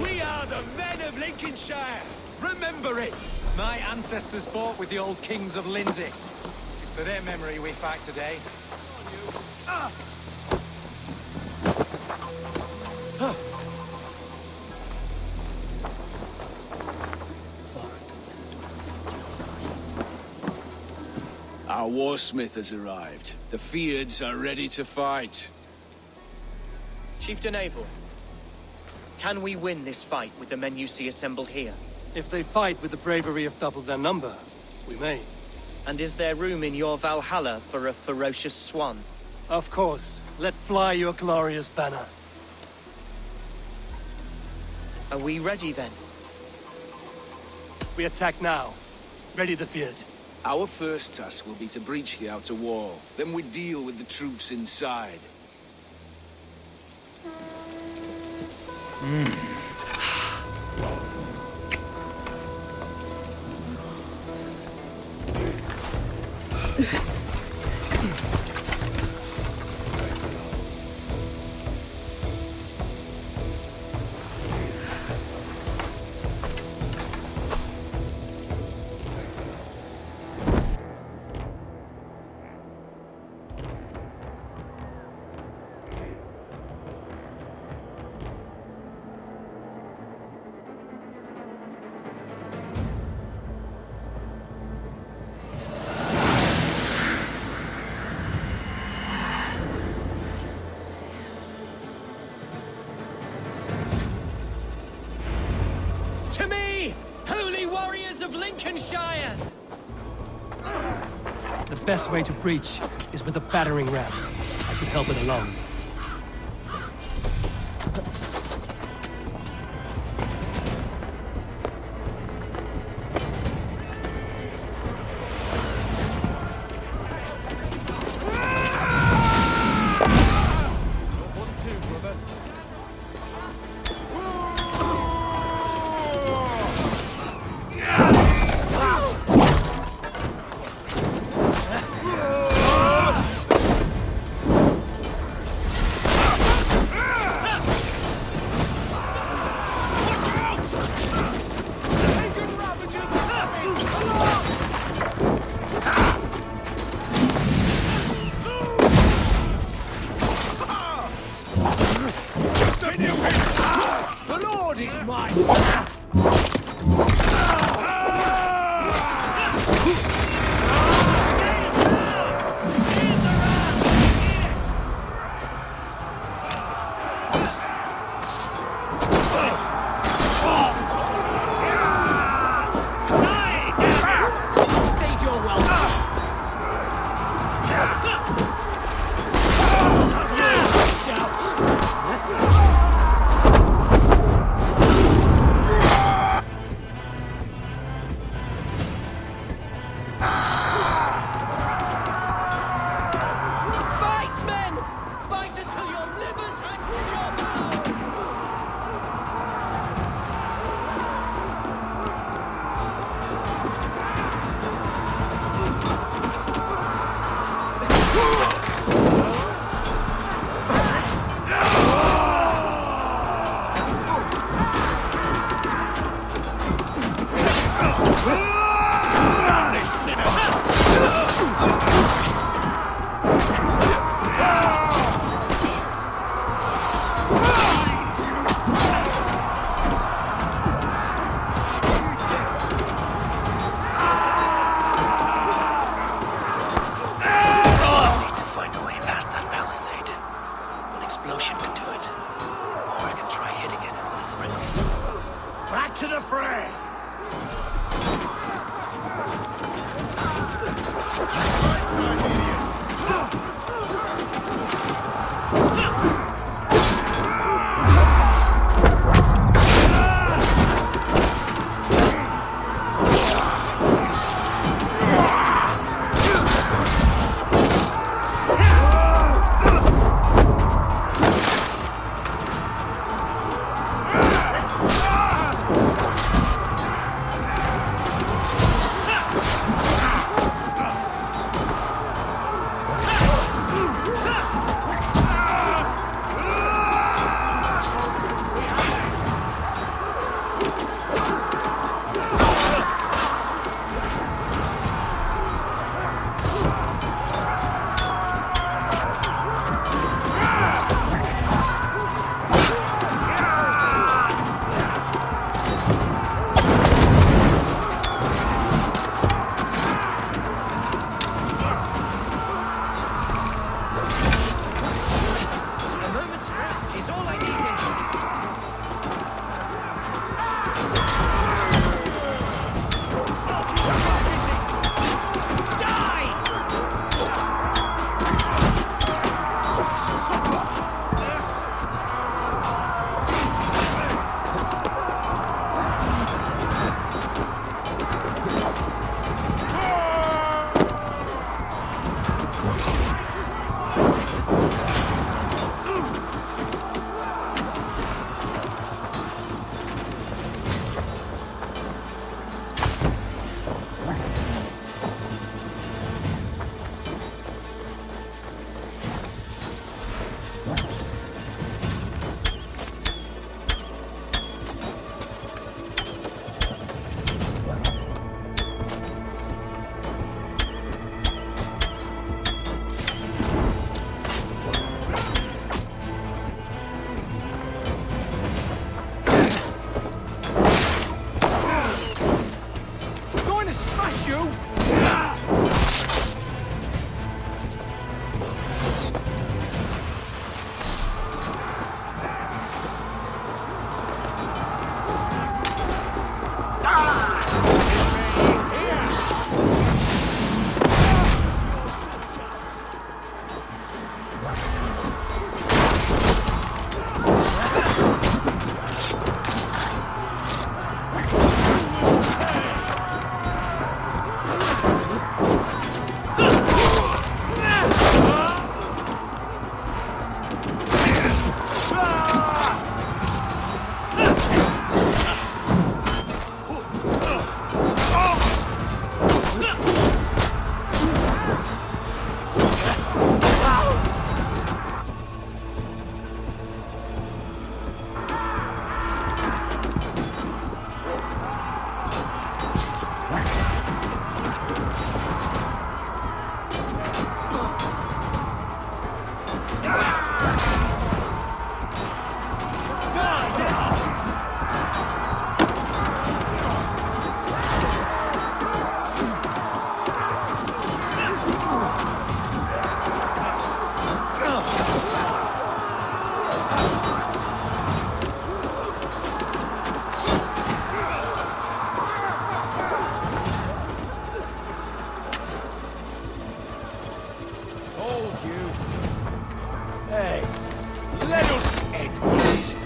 We are the men of Lincolnshire! Remember it! My ancestors fought with the old kings of Lindsey. It's for their memory we fight today. Our warsmith has arrived. The Feards are ready to fight. Chieftain Eivor, can we win this fight with the men you see assembled here? If they fight with the bravery of double their number, we may. And is there room in your Valhalla for a ferocious swan? Of course. Let fly your glorious banner. Are we ready then? We attack now. Ready the Feard. Our first task will be to breach the outer wall. Then we deal with the troops inside. To me, holy warriors of Lincolnshire! The best way to breach is with a battering ram. I should help it along. The Lord is my... Back to the fray! Die now! Let us end it.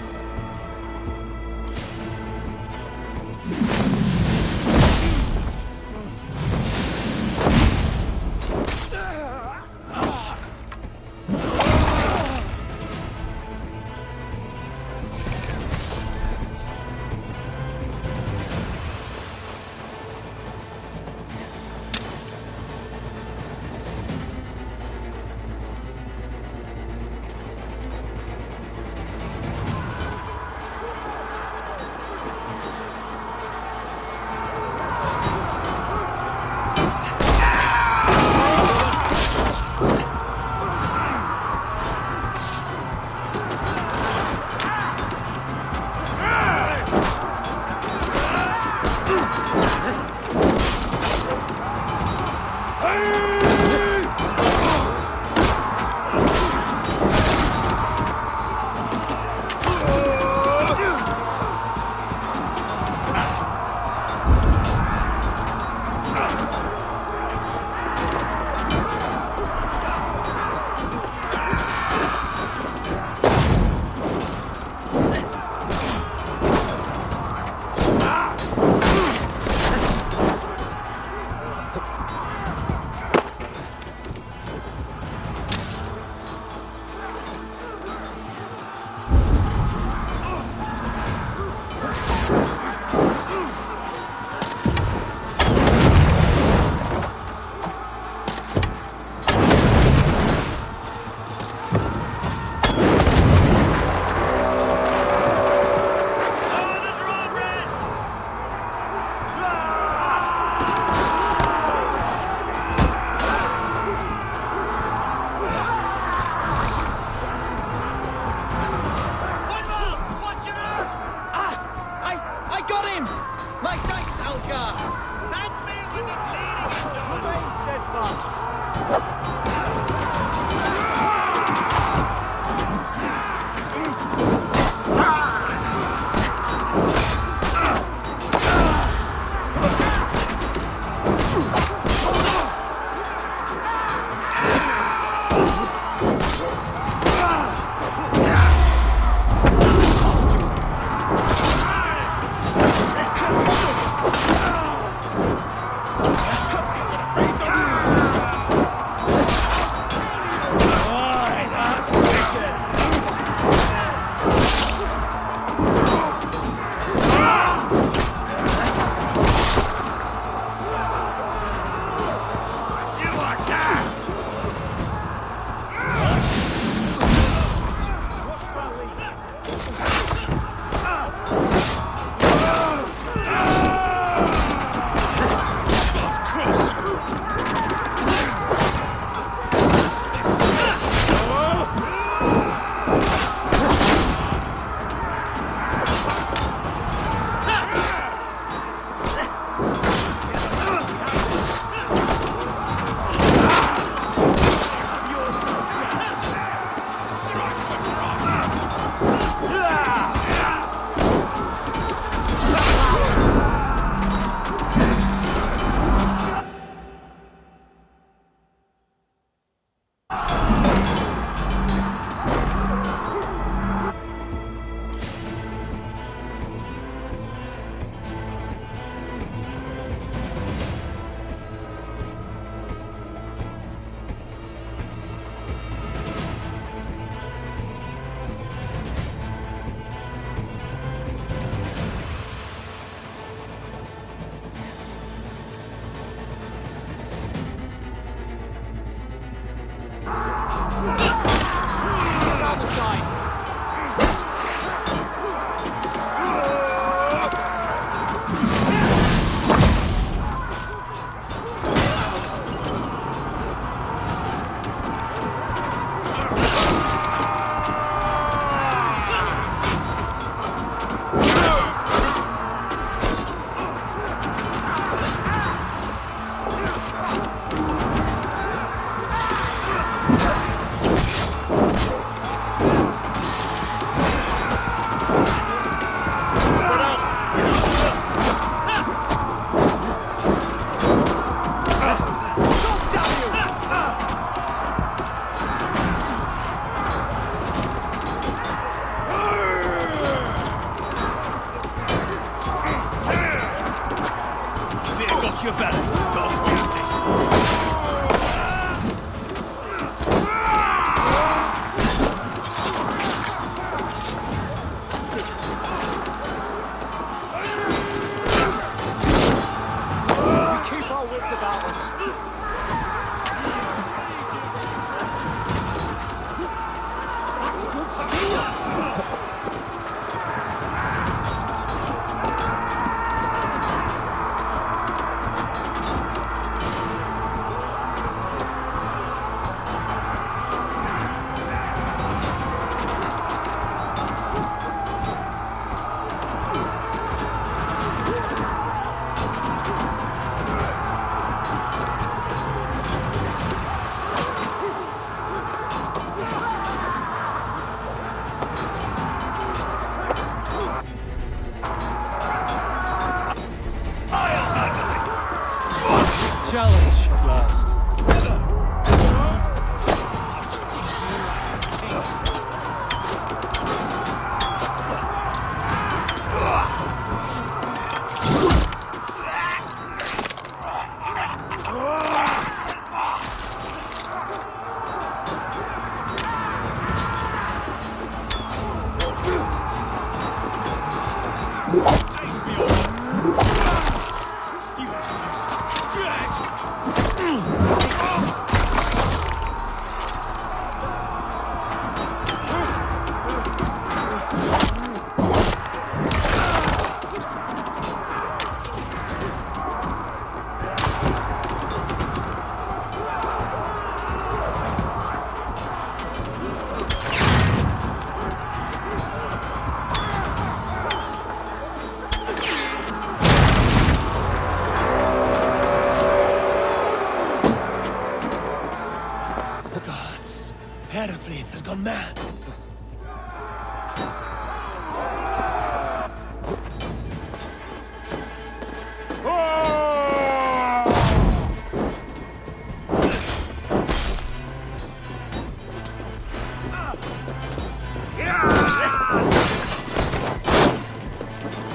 Herefleet has gone mad.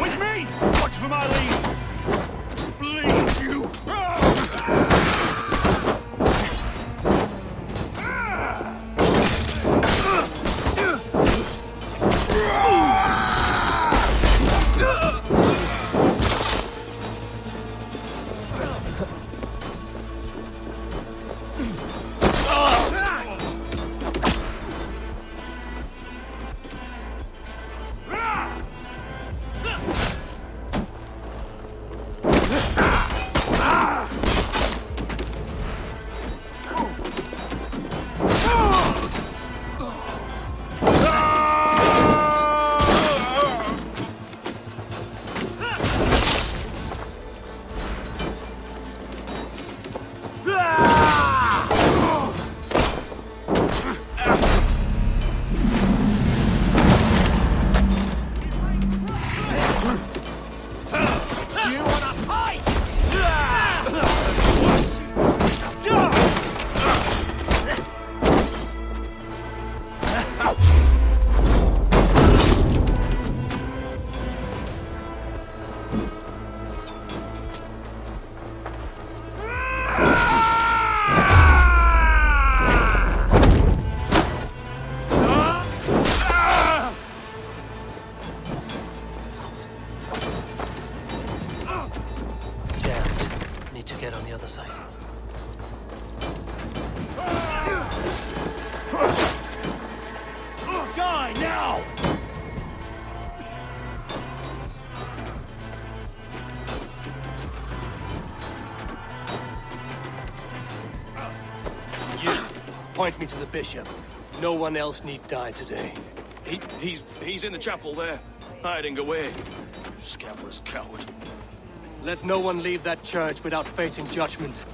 With me! Watch for my lead! Bleed you! Point me to the bishop. No one else need die today. He's in the chapel there, hiding away. Scamper's coward. Let no one leave that church without facing judgment.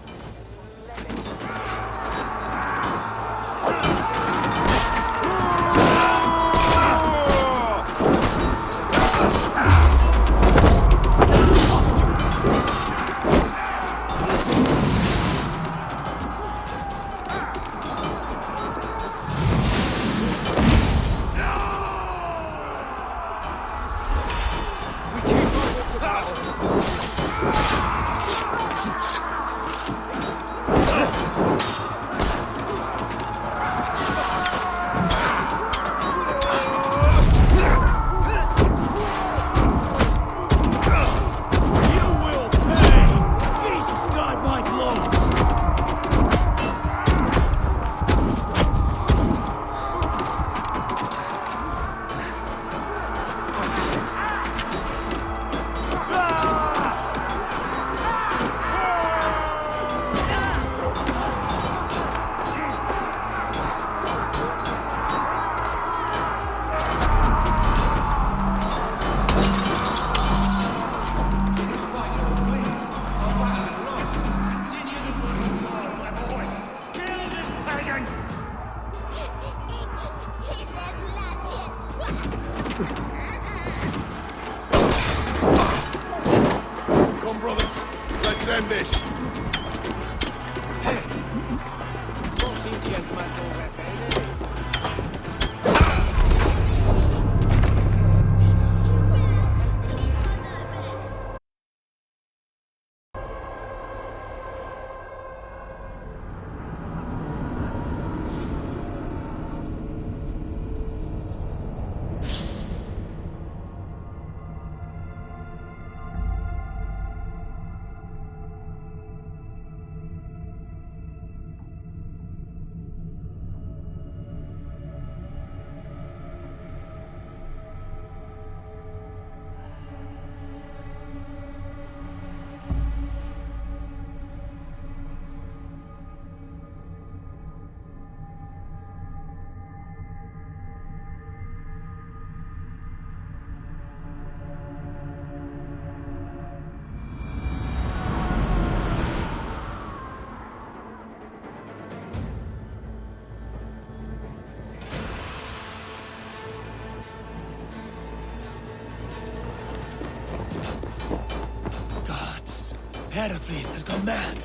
Hereford has gone mad.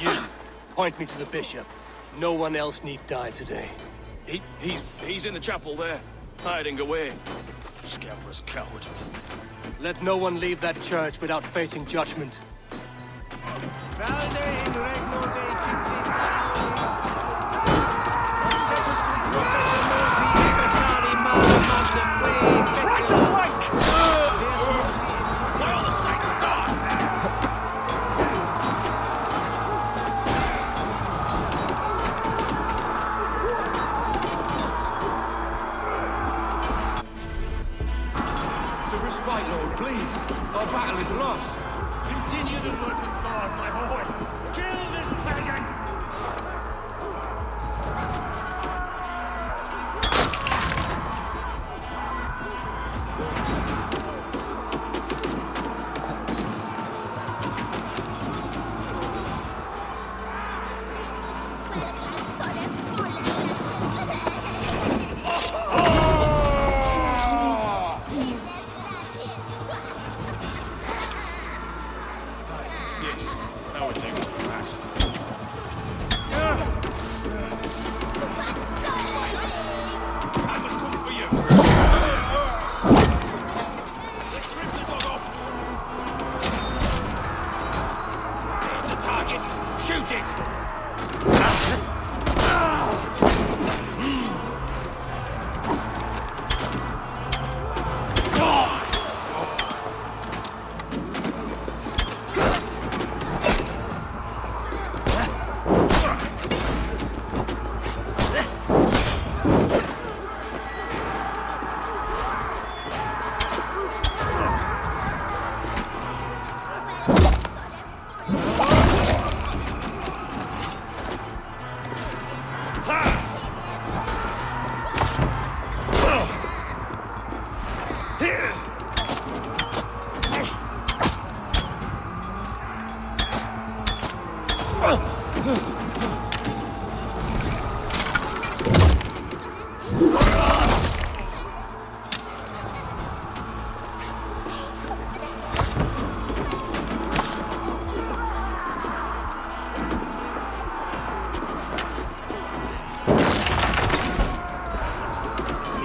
You, point me to the bishop. No one else need die today. He's in the chapel there, hiding away. Scabrous coward. Let no one leave that church without facing judgment. To respite, Lord, please. Our battle is lost. Continue the work of God, my boy. Kill this pagan! Yes, now we're taking to the mass. I must come for you. Let's rip the dog off. There's the target. Shoot it.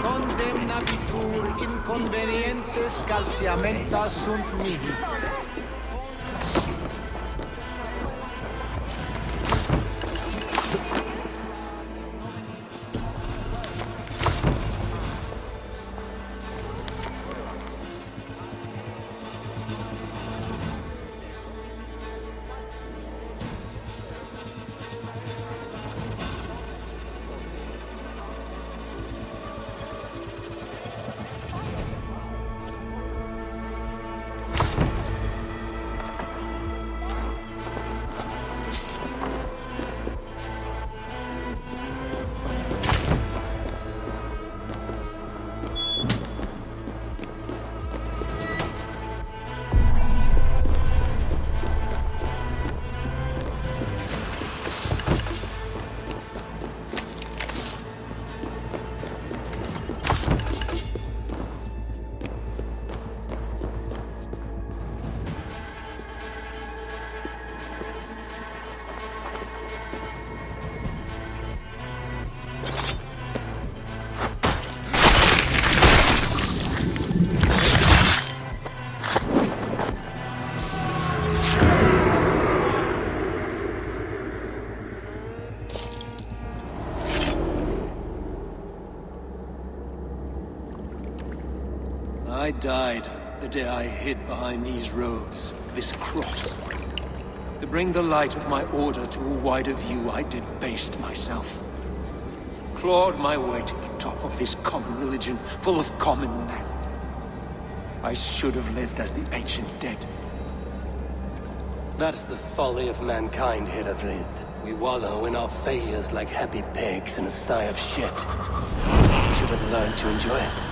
Condemnabitur inconvenientes calciamentas sunt mihi. I died the day I hid behind these robes, this cross. To bring the light of my order to a wider view, I debased myself. Clawed my way to the top of this common religion, full of common men. I should have lived as the ancient dead. That's the folly of mankind, Hereford. We wallow in our failures like happy pigs in a sty of shit. We should have learned to enjoy it.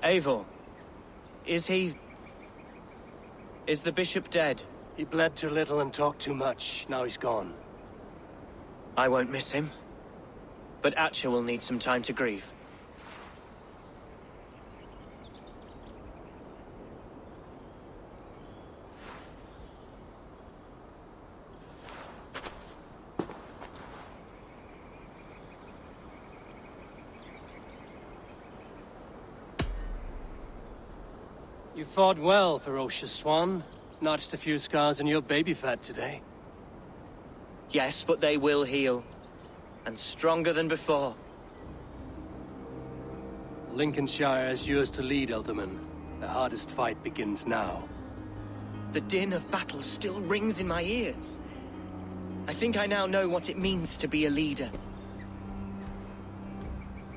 Eivor, is he... is the bishop dead? He bled too little and talked too much. Now he's gone. I won't miss him. But Atcha will need some time to grieve. You fought well, ferocious swan. Notched a few scars on your baby fat today. Yes, but they will heal. And stronger than before. Lincolnshire is yours to lead, Elderman. The hardest fight begins now. The din of battle still rings in my ears. I think I now know what it means to be a leader.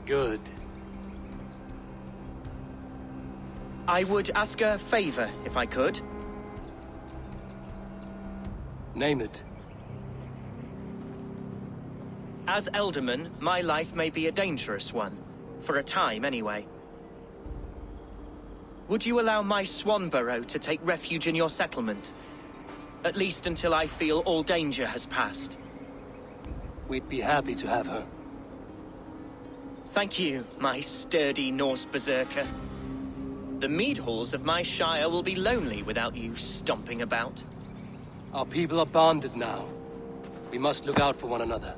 Good. I would ask a favor, if I could. Name it. As Elderman, my life may be a dangerous one. For a time, anyway. Would you allow my swan burrow to take refuge in your settlement? At least until I feel all danger has passed. We'd be happy to have her. Thank you, my sturdy Norse berserker. The mead halls of my shire will be lonely without you stomping about. Our people are bonded now. We must look out for one another.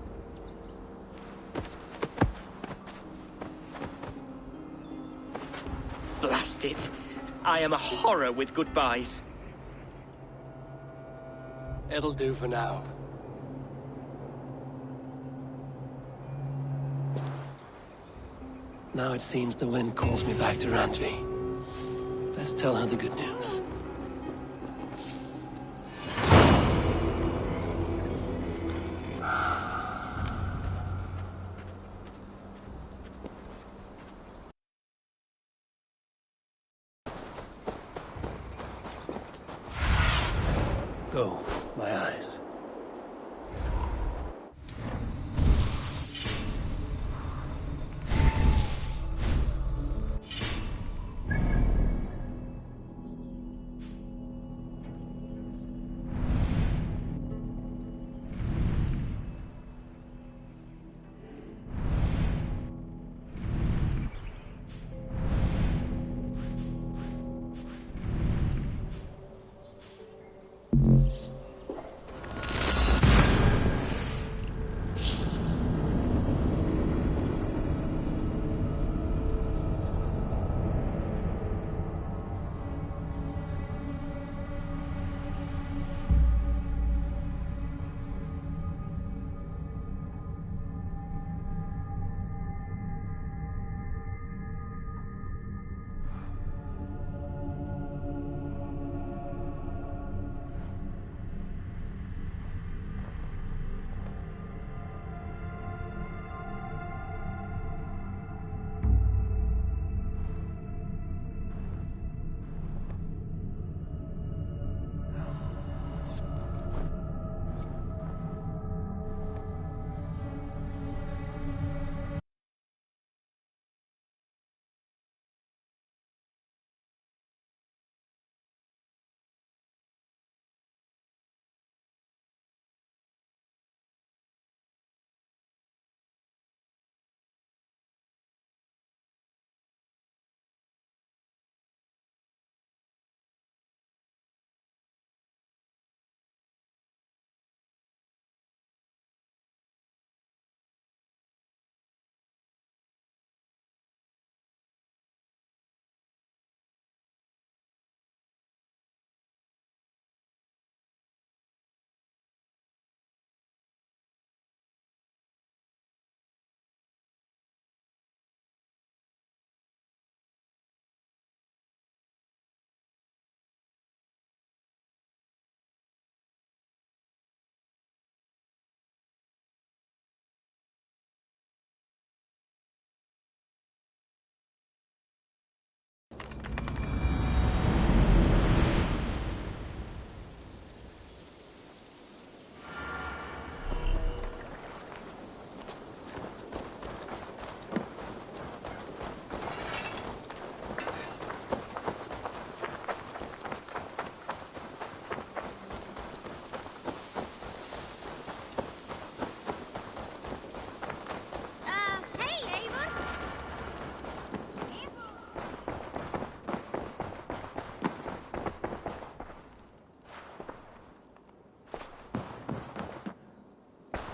Blast it. I am a horror with goodbyes. It'll do for now. Now it seems the wind calls me back to Randvi. Let's tell her the good news. Go, my eyes.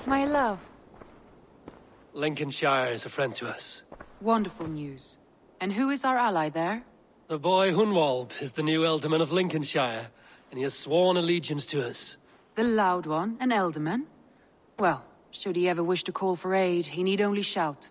My love. Lincolnshire is a friend to us. Wonderful news. And who is our ally there? The boy Hunwald is the new Ealdorman of Lincolnshire, and he has sworn allegiance to us. The loud one, an Ealdorman? Well, should he ever wish to call for aid, he need only shout.